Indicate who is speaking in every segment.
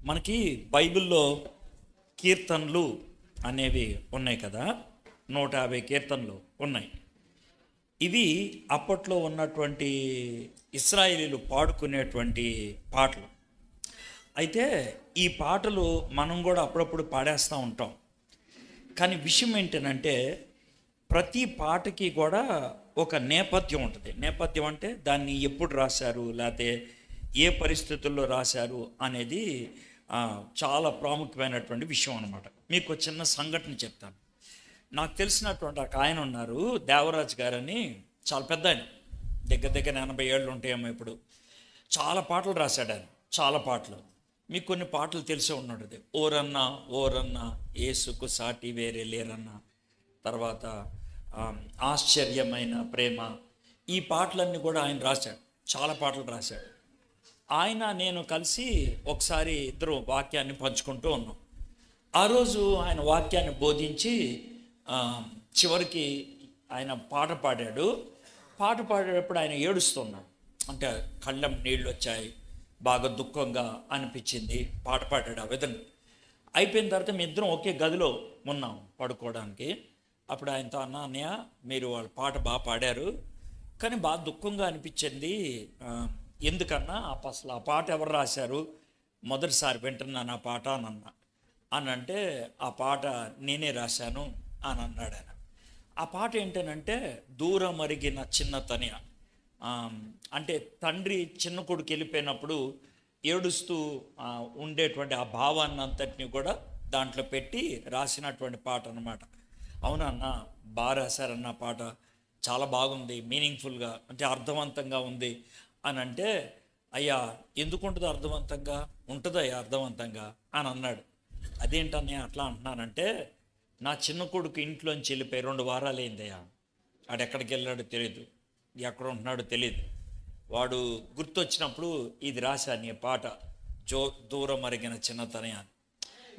Speaker 1: మనకి బైబిల్లో కీర్తనలు అనేవి ఉన్నాయి కదా, 150 కీర్తనలు ఉన్నాయి. ఇవి అప్పట్లో ఉన్నటువంటి ఇశ్రాయేలీలు పాడుకునేటువంటి పాటలు. అయితే ఈ పాటలు మనం కూడా అప్పుడప్పుడు పాడేస్తూ ఉంటాం. కానీ విషయం ఏంటంటే ప్రతి పాటకి కూడా ఒక నేపథ్యం ఉంటుంది. నేపథ్యం అంటే దాన్ని ఎప్పుడు రాశారు, లేకపోతే ఏ పరిస్థితుల్లో రాశారు అనేది చాలా ప్రాముఖ్యమైనటువంటి విషయం అన్నమాట. మీకు చిన్న సంఘటన చెప్తాను. నాకు తెలిసినటువంటి ఒక ఆయన ఉన్నారు, దేవరాజ్ గారని, చాలా పెద్ద ఆయన, దగ్గర దగ్గర 80 ఏళ్ళు ఉంటాయేమో ఇప్పుడు. చాలా పాటలు రాశాడు ఆయన, చాలా పాటలు. మీకు కొన్ని పాటలు తెలిసే ఉన్నది. ఓరన్నా ఓరన్నా ఏసుకు సాటి వేరే లేరన్నా, తర్వాత ఆశ్చర్యమైన ప్రేమ, ఈ పాటలన్నీ కూడా ఆయన రాశాడు. చాలా పాటలు రాశాడు. ఆయన నేను కలిసి ఒకసారి ఇద్దరు వాక్యాన్ని పంచుకుంటూ ఉన్నాం. ఆ రోజు ఆయన వాక్యాన్ని బోధించి చివరికి ఆయన పాట పాడాడు. పాట పాడేటప్పుడు ఆయన ఏడుస్తున్నాడు. అంటే కళ్ళం నీళ్ళు వచ్చాయి, బాగా దుఃఖంగా అనిపించింది. పాట పాడాడు ఆ విధంగా. అయిపోయిన తర్వాత మీ ఇద్దరం ఒకే గదిలో ఉన్నాం పడుకోవడానికి. అప్పుడు ఆయనతో అన్నయ్య, మీరు వాళ్ళ పాట బాగా పాడారు, కానీ బాగా దుఃఖంగా అనిపించింది, ఎందుకన్నా అసలు ఆ పాట ఎవరు రాశారు, మొదటిసారి వింటున్నాను ఆ పాట అని అంటే, ఆ పాట నేనే రాశాను అని అన్నాడు ఆయన. ఆ పాట ఏంటనంటే దూరం అరిగిన చిన్న తనియ. అంటే తండ్రి చిన్న కొడుకు వెళ్ళిపోయినప్పుడు ఏడుస్తూ ఉండేటువంటి ఆ భావాన్ని అంతటినీ కూడా దాంట్లో పెట్టి రాసినటువంటి పాట అన్నమాట. అవునన్న, బాగా రాశారన్న పాట, చాలా బాగుంది, మీనింగ్ఫుల్గా, అంటే అర్థవంతంగా ఉంది అని అంటే, అయ్యా ఎందుకు ఉంటుంది అర్థవంతంగా, ఉంటుందయ్యా అర్థవంతంగా అని అన్నాడు. అదేంటన్నయ్య అట్లా అంటున్నానంటే, నా చిన్న కొడుకు ఇంట్లోంచి వెళ్ళిపోయి 2 వారాలు అయిందయ్యా. వాడు ఎక్కడికి వెళ్ళాడో తెలియదు, ఎక్కడ ఉంటున్నాడో తెలియదు. వాడు గుర్తొచ్చినప్పుడు ఇది రాశాను ఈ పాట, దూరం అరిగిన చిన్నతనయ.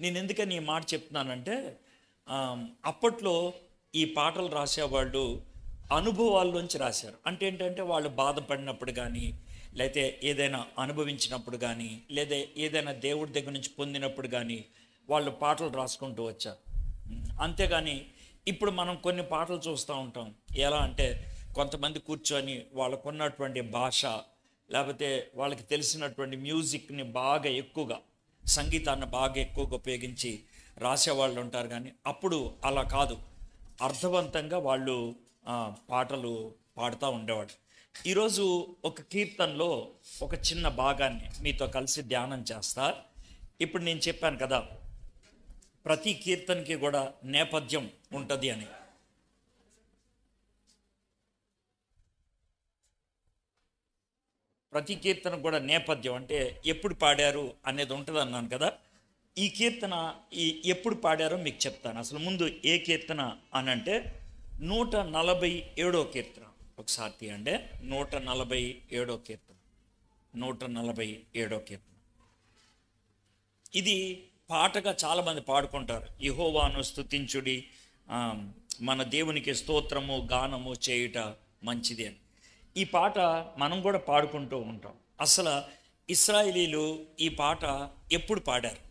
Speaker 1: నేను ఎందుకని ఈ మాట చెప్తున్నానంటే, అప్పట్లో ఈ పాటలు రాసేవాళ్ళు అనుభవాల్లోంచి రాశారు. అంటే ఏంటంటే వాళ్ళు బాధపడినప్పుడు కానీ, లేకపోతే ఏదైనా అనుభవించినప్పుడు కానీ, లేదా ఏదైనా దేవుడి దగ్గర నుంచి పొందినప్పుడు కానీ వాళ్ళు పాటలు రాసుకుంటూ వచ్చారు. అంతేగాని ఇప్పుడు మనం కొన్ని పాటలు చూస్తూ ఉంటాం. ఎలా అంటే కొంతమంది కూర్చొని వాళ్ళకున్నటువంటి భాష, లేకపోతే వాళ్ళకి తెలిసినటువంటి మ్యూజిక్ని బాగా ఎక్కువగా, సంగీతాన్ని బాగా ఎక్కువగా ఉపయోగించి రాసేవాళ్ళు ఉంటారు. కానీ అప్పుడు అలా కాదు, అర్థవంతంగా వాళ్ళు పాటలు పాడుతూ ఉండేవాడు. ఈరోజు ఒక కీర్తనలో ఒక చిన్న భాగాన్ని మీతో కలిసి ధ్యానం చేస్తా. ఇప్పుడు నేను చెప్పాను కదా, ప్రతి కీర్తనకి కూడా నేపథ్యం ఉంటుంది అని. ప్రతి కీర్తన కూడా నేపథ్యం అంటే ఎప్పుడు పాడారు అనేది ఉంటుంది అన్నాను కదా. ఈ కీర్తన ఎప్పుడు పాడారో మీకు చెప్తాను. అసలు ముందు ఏ కీర్తన అని అంటే 147వ కీర్తన. ఒకసారి తీయండి, 147వ కీర్తన. 147వ కీర్తన ఇది పాటగా చాలామంది పాడుకుంటారు. యెహోవాను స్తుతించుడి, మన దేవునికి స్తోత్రము గానము చేయుట మంచిది అని. ఈ పాట మనం కూడా పాడుకుంటూ ఉంటాం. అసలు ఇశ్రాయేలీలు ఈ పాట ఎప్పుడు పాడారు,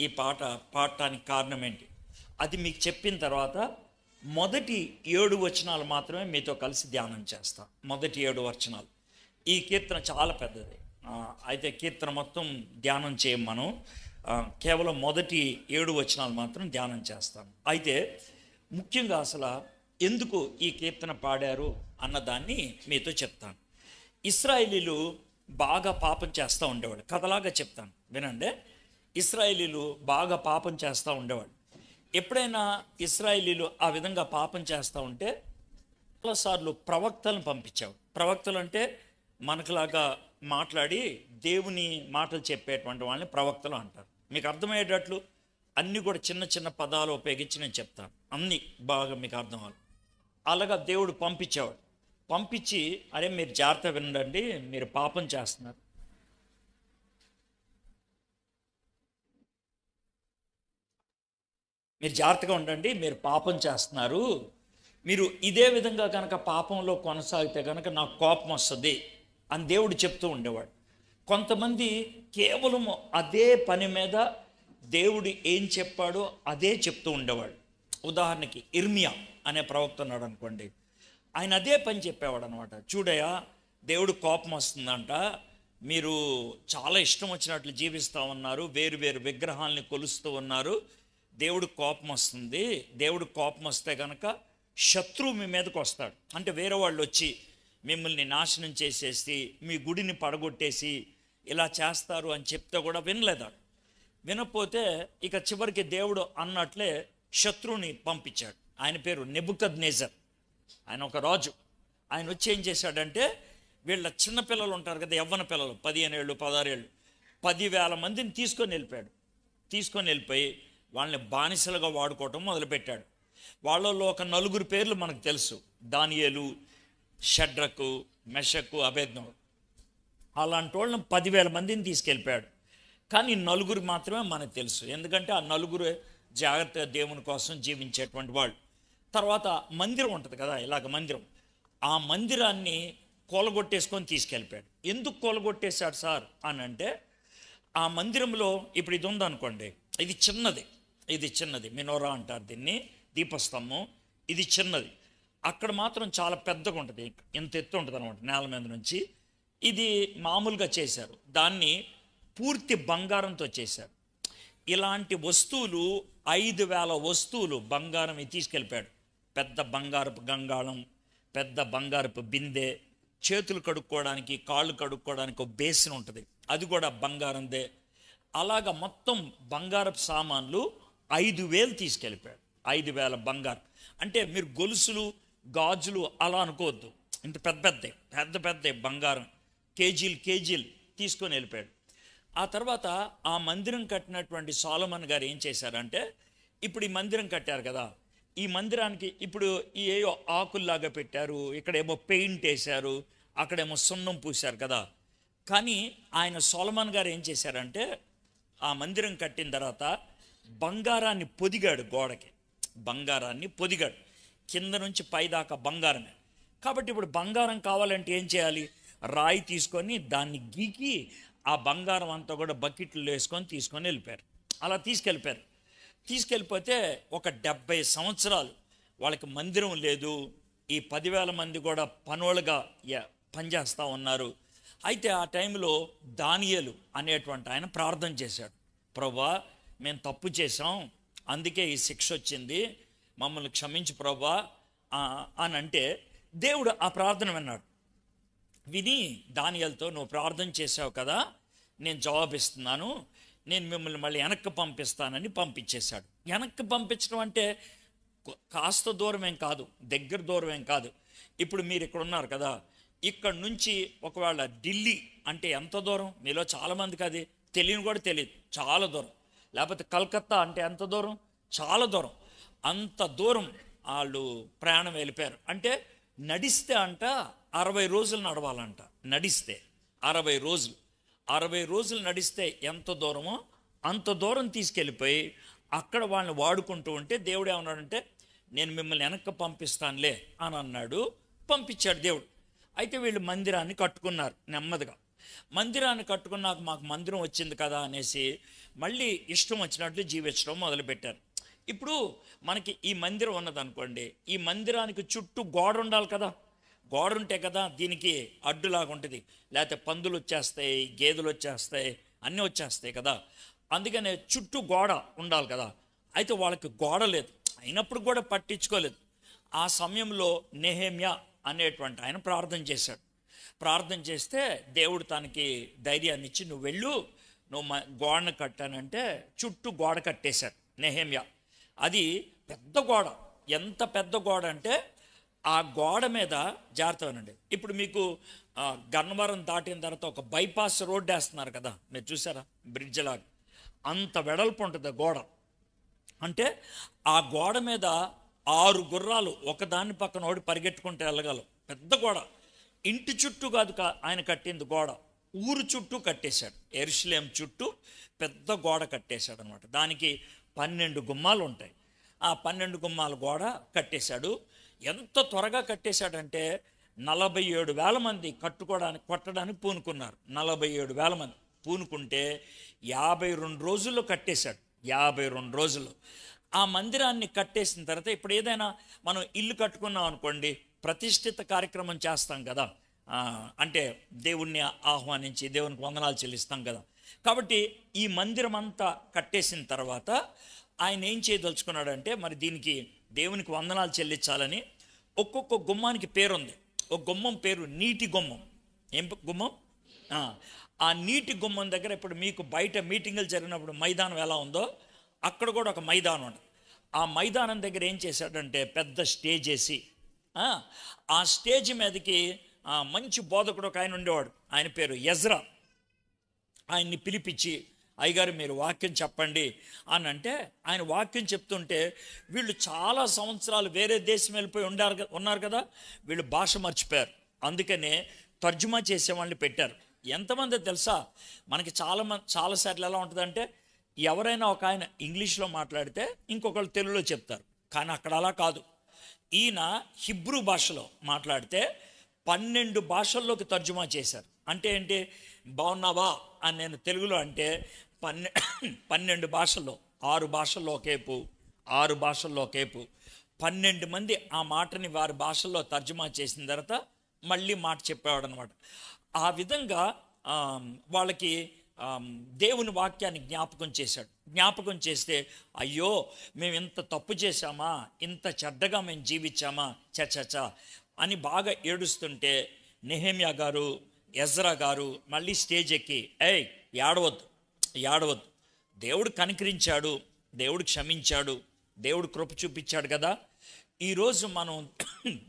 Speaker 1: ఈ పాట పాడటానికి కారణం ఏంటి, అది మీకు చెప్పిన తర్వాత మొదటి 7 వచనాలు మాత్రమే మీతో కలిసి ధ్యానం చేస్తాం. మొదటి 7 వచనాలు. ఈ కీర్తన చాలా పెద్దది. అయితే కీర్తన మొత్తం ధ్యానం చేయం మనం, కేవలం మొదటి 7 వచనాలు మాత్రం ధ్యానం చేస్తాను. అయితే ముఖ్యంగా అసలు ఎందుకు ఈ కీర్తన పాడారు అన్నదాన్ని మీతో చెప్తాను. ఇశ్రాయేలీలు బాగా పాపం చేస్తూ ఉండేవాడు. కథలాగా చెప్తాను వినండి. ఇశ్రాయేలీలు బాగా పాపం చేస్తూ ఉండేవాడు. ఎప్పుడైనా ఇశ్రాయేలీలు ఆ విధంగా పాపం చేస్తూ ఉంటే చాలాసార్లు ప్రవక్తలను పంపించాడు. ప్రవక్తలు అంటే మనకులాగా మాట్లాడి దేవుని మాటలు చెప్పేటువంటి వాళ్ళని ప్రవక్తలు అంటారు. మీకు అర్థమయ్యేటట్లు అన్నీ కూడా చిన్న చిన్న పదాలు ఉపయోగించి నేను చెప్తాను, అన్నీ బాగా మీకు అర్థం అవ్వాలి. అలాగా దేవుడు పంపించేవాడు. పంపించి, అరే మీరు జాగ్రత్త వినండి, మీరు పాపం చేస్తున్నారు, మీరు జాగ్రత్తగా ఉండండి, మీరు పాపం చేస్తున్నారు, మీరు ఇదే విధంగా కనుక పాపంలో కొనసాగితే కనుక నాకు కోపం వస్తుంది అని దేవుడు చెప్తూ ఉండేవాడు. కొంతమంది కేవలం అదే పని మీద దేవుడు ఏం చెప్పాడో అదే చెప్తూ ఉండేవాడు. ఉదాహరణకి ఇర్మియా అనే ప్రవక్త ఉన్నాడు అనుకోండి, ఆయన అదే పని చెప్పేవాడు అనమాట. చూడయ్యా, దేవుడు కోపం వస్తుందంట, మీరు చాలా ఇష్టం వచ్చినట్లు జీవిస్తూ ఉన్నారు, వేరు వేరు విగ్రహాలని కొలుస్తూ ఉన్నారు, దేవుడు కోపం వస్తుంది. దేవుడు కోపం వస్తే కనుక శత్రువు మీ మీదకి వస్తాడు. అంటే వేరే వాళ్ళు వచ్చి మిమ్మల్ని నాశనం చేసేసి మీ గుడిని పడగొట్టేసి ఇలా చేస్తారు అని చెప్తే కూడా వినలేదాడు. వినకపోతే ఇక చివరికి దేవుడు అన్నట్లే శత్రువుని పంపించాడు. ఆయన పేరు నెబుకద్నెజర్. ఆయన ఒక రాజు. ఆయన వచ్చి ఏం చేశాడంటే, వీళ్ళ చిన్నపిల్లలు ఉంటారు కదా, యవ్వన పిల్లలు, 15 ఏళ్ళు 16 ఏళ్ళు, 10,000 మందిని తీసుకొని వెళ్ళిపోయాడు. తీసుకొని వెళ్ళిపోయి వాళ్ళని బానిసలుగా వాడుకోవటం మొదలుపెట్టాడు. వాళ్ళలో ఒక 4 పేర్లు మనకు తెలుసు: దానియేలు, షడ్రకు, మెషకు, అబేద్నెగో. అలాంటి వాళ్ళని 10,000 మందిని తీసుకెళ్ళిపోయాడు. కానీ 4 మాత్రమే మనకు తెలుసు, ఎందుకంటే ఆ 4 జాగ్రత్తగా దేవుని కోసం జీవించేటువంటి వాళ్ళు. తర్వాత మందిరం ఉంటుంది కదా, ఇలాగ మందిరం, ఆ మందిరాన్ని కూలగొట్టేసుకొని తీసుకెళ్ళిపోయాడు. ఎందుకు కూలగొట్టేశాడు సార్ అని అంటే, ఆ మందిరంలో ఇప్పుడు ఇది ఉందనుకోండి, ఇది చిన్నది మినోరా అంటారు దీన్ని, దీపస్తంభం. ఇది చిన్నది. అక్కడ మాత్రం చాలా పెద్దగా ఉంటుంది, ఇంత ఎత్తు ఉంటుంది అనమాట నేల మీద నుంచి. ఇది మామూలుగా చేశారు, దాన్ని పూర్తి బంగారంతో చేశారు. ఇలాంటి వస్తువులు 5,000 వస్తువులు బంగారం తీసుకెళ్ళిపోయాడు. పెద్ద బంగారపు గంగాళం, పెద్ద బంగారపు బిందె, చేతులు కడుక్కోవడానికి కాళ్ళు కడుక్కోవడానికి ఒక బేసిన్ ఉంటుంది, అది కూడా బంగారందే. అలాగ మొత్తం బంగారపు సామాన్లు 5,000 తీసుకెళ్ళిపోయాడు. 5,000 బంగారం అంటే మీరు గొలుసులు గాజులు అలా అనుకోవద్దు, ఇంత పెద్ద బంగారం కేజీలు తీసుకొని వెళ్ళిపోయాడు. ఆ తర్వాత ఆ మందిరం కట్టినటువంటి సొలొమోన్ గారు ఏం చేశారంటే, ఇప్పుడు ఈ మందిరం కట్టారు కదా, ఈ మందిరానికి ఇప్పుడు ఏయో ఆకుల్లాగా పెట్టారు, ఇక్కడేమో పెయింట్ వేశారు, అక్కడేమో సున్నం పూశారు కదా. కానీ ఆయన సొలొమోన్ గారు ఏం చేశారంటే, ఆ మందిరం కట్టిన తర్వాత బంగారాన్ని పొదిగాడు, గోడకి బంగారాన్ని పొదిగాడు, కింద నుంచి పైదాకా బంగారమే. కాబట్టి ఇప్పుడు బంగారం కావాలంటే ఏం చేయాలి, రాయి తీసుకొని దాన్ని గీకి ఆ బంగారం అంతా కూడా బకెట్లు వేసుకొని తీసుకొని వెళ్ళిపోయారు. అలా తీసుకెళ్ళిపోతే ఒక 70 సంవత్సరాలు వాళ్ళకి మందిరం లేదు. ఈ 10,000 మంది కూడా పనోళ్ళుగా పనిచేస్తూ ఉన్నారు. అయితే ఆ టైంలో దానియేలు అనేటువంటి ఆయన ప్రార్థన చేశాడు, ప్రభువా మేము తప్పు చేసాం, అందుకే ఈ శిక్ష వచ్చింది, మమ్మల్ని క్షమించు ప్రభువా అని అంటే, దేవుడు ఆ ప్రార్థన విన్నాడు. విని దానియేలుతో, నువ్వు ప్రార్థన చేసావు కదా, నేను జవాబిస్తున్నాను, నేను మిమ్మల్ని మళ్ళీ వెనక్కి పంపిస్తానని పంపించేశాడు. వెనక్కి పంపించడం అంటే కాస్త దూరమేం కాదు, దగ్గర దూరమేం కాదు. ఇప్పుడు మీరు ఇక్కడ ఉన్నారు కదా, ఇక్కడ నుంచి ఒకవేళ ఢిల్లీ అంటే ఎంత దూరం, మీలో చాలామందికి అది తెలియని కూడా తెలియదు, చాలా దూరం. లేకపోతే కలకత్తా అంటే ఎంత దూరం, చాలా దూరం. అంత దూరం వాళ్ళు ప్రయాణం వెళ్ళిపోయారు. అంటే నడిస్తే అంట 60 రోజులు నడవాలంట. నడిస్తే 60 రోజులు నడిస్తే ఎంత దూరమో అంత దూరం తీసుకెళ్ళిపోయి అక్కడ వాళ్ళని వాడుకుంటూ ఉంటే దేవుడు ఏమన్నాడంటే, నేను మిమ్మల్ని వెనక్కి పంపిస్తానులే అని అన్నాడు. పంపించాడు దేవుడు. అయితే వీళ్ళు మందిరాన్ని కట్టుకున్నారు నెమ్మదిగా. మందిరాన్ని కట్టుకున్నాక మాకు మందిరం వచ్చింది కదా అనేసి మళ్ళీ ఇష్టం వచ్చినట్లు జీవించడం మొదలుపెట్టారు. ఇప్పుడు మనకి ఈ మందిరం ఉన్నదనుకోండి, ఈ మందిరానికి చుట్టూ గోడ ఉండాలి కదా, గోడ ఉంటే కదా దీనికి అడ్డులాగా ఉంటుంది, లేకపోతే పందులు వచ్చేస్తాయి, గేదెలు వచ్చేస్తాయి, అన్నీ వచ్చేస్తాయి కదా. అందుకనే చుట్టూ గోడ ఉండాలి కదా. అయితే వాళ్ళకి గోడ లేదు, అయినప్పుడు కూడా పట్టించుకోలేదు. ఆ సమయంలో నెహెమ్యా అనేటువంటి ఆయన ప్రార్థన చేశాడు. ప్రార్థన చేస్తే దేవుడు తనకి ధైర్యాన్ని ఇచ్చి, నువ్వు వెళ్ళు, నువ్వు గోడను కట్టానంటే చుట్టూ గోడ కట్టేశాడు నెహెమ్యా. అది పెద్ద గోడ. ఎంత పెద్ద గోడ అంటే ఆ గోడ మీద జాగ్రత్తగానండి. ఇప్పుడు మీకు గన్నవరం దాటిన తర్వాత ఒక బైపాస్ రోడ్డు వేస్తున్నారు కదా, మీరు చూసారా, బ్రిడ్జ్ లాగా, అంత వెడల్పు ఉంటుంది గోడ. అంటే ఆ గోడ మీద 6 గుర్రాలు ఒకదాని పక్కన ఒకటి పరిగెట్టుకుంటూ వెళ్ళగలవు. పెద్ద గోడ. ఇంటి చుట్టూ కాదు ఆయన కట్టింది గోడ, ఊరు చుట్టూ కట్టేశాడు. యెరూషలేం చుట్టూ పెద్ద గోడ కట్టేశాడు అనమాట. దానికి 12 గుమ్మాలు ఉంటాయి. ఆ 12 గుమ్మాల గోడ కట్టేశాడు. ఎంత త్వరగా కట్టేశాడంటే 47,000 మంది కొట్టడానికి పూనుకున్నారు. 47,000 మంది పూనుకుంటే 52 రోజుల్లో కట్టేశాడు. 52 రోజుల్లో ఆ మందిరాన్ని కట్టేసిన తర్వాత, ఇప్పుడు ఏదైనా మనం ఇల్లు కట్టుకున్నాం అనుకోండి, ప్రతిష్ఠిత కార్యక్రమం చేస్తాం కదా, అంటే దేవుణ్ణి ఆహ్వానించి దేవునికి వందనాలు చెల్లిస్తాం కదా. కాబట్టి ఈ మందిరం అంతా కట్టేసిన తర్వాత ఆయన ఏం చేయదలుచుకున్నాడంటే, మరి దీనికి దేవునికి వందనాలు చెల్లించాలని ఒక్కొక్క గుమ్మానికి పేరుంది. ఒక గుమ్మం పేరు నీటి గుమ్మం. ఏం గుమ్మం? ఆ నీటి గుమ్మం దగ్గర ఇప్పుడు మీకు బయట మీటింగులు జరిగినప్పుడు మైదానం ఎలా ఉందో అక్కడ కూడా ఒక మైదానం ఉంది. ఆ మైదానం దగ్గర ఏం చేశాడంటే పెద్ద స్టేజ్ వేసి, ఆ స్టేజ్ మీదకి మంచి బోధకుడు ఒక ఆయన ఉండేవాడు. ఆయన పేరు ఎజ్రా. ఆయన్ని పిలిపించి, అయ్యగారు మీరు వాక్యం చెప్పండి అని అంటే, ఆయన వాక్యం చెప్తుంటే వీళ్ళు చాలా సంవత్సరాలు వేరే దేశం వెళ్ళిపోయి ఉన్నారు కదా, వీళ్ళు భాష మర్చిపోయారు. అందుకనే తర్జుమా చేసేవాళ్ళని పెట్టారు. ఎంతమంది తెలుసా, మనకి చాలాసార్లు ఎలా ఉంటుందంటే, ఎవరైనా ఒక ఆయన ఇంగ్లీష్లో మాట్లాడితే ఇంకొకళ్ళు తెలుగులో చెప్తారు. కానీ అక్కడ అలా కాదు. ఈయన హిబ్రూ భాషలో మాట్లాడితే 12 భాషల్లోకి తర్జుమా చేశారు. అంటే ఏంటి, బాగున్నావా అని నేను తెలుగులో అంటే 12 భాషల్లో, 6 భాషల్లో ఒకేపు, 6 భాషల్లో ఒకేపు 12 మంది ఆ మాటని వారి భాషల్లో తర్జుమా చేసిన తర్వాత మళ్ళీ మాట చెప్పేవాడు అనమాట. ఆ విధంగా వాళ్ళకి దేవుని వాక్యాన్ని జ్ఞాపకం చేశాడు. జ్ఞాపకం చేస్తే, అయ్యో మేము ఇంత తప్పు చేశామా, ఇంత చెడ్డగా మేము జీవించామా, చచచా అని బాగా ఏడుస్తుంటే నెహెమ్యా గారు, ఎజ్రా గారు మళ్ళీ స్టేజ్ ఎక్కి, ఏడవద్దు, దేవుడు కనికరించాడు, దేవుడు క్షమించాడు, దేవుడు కృప చూపించాడు కదా, ఈరోజు మనం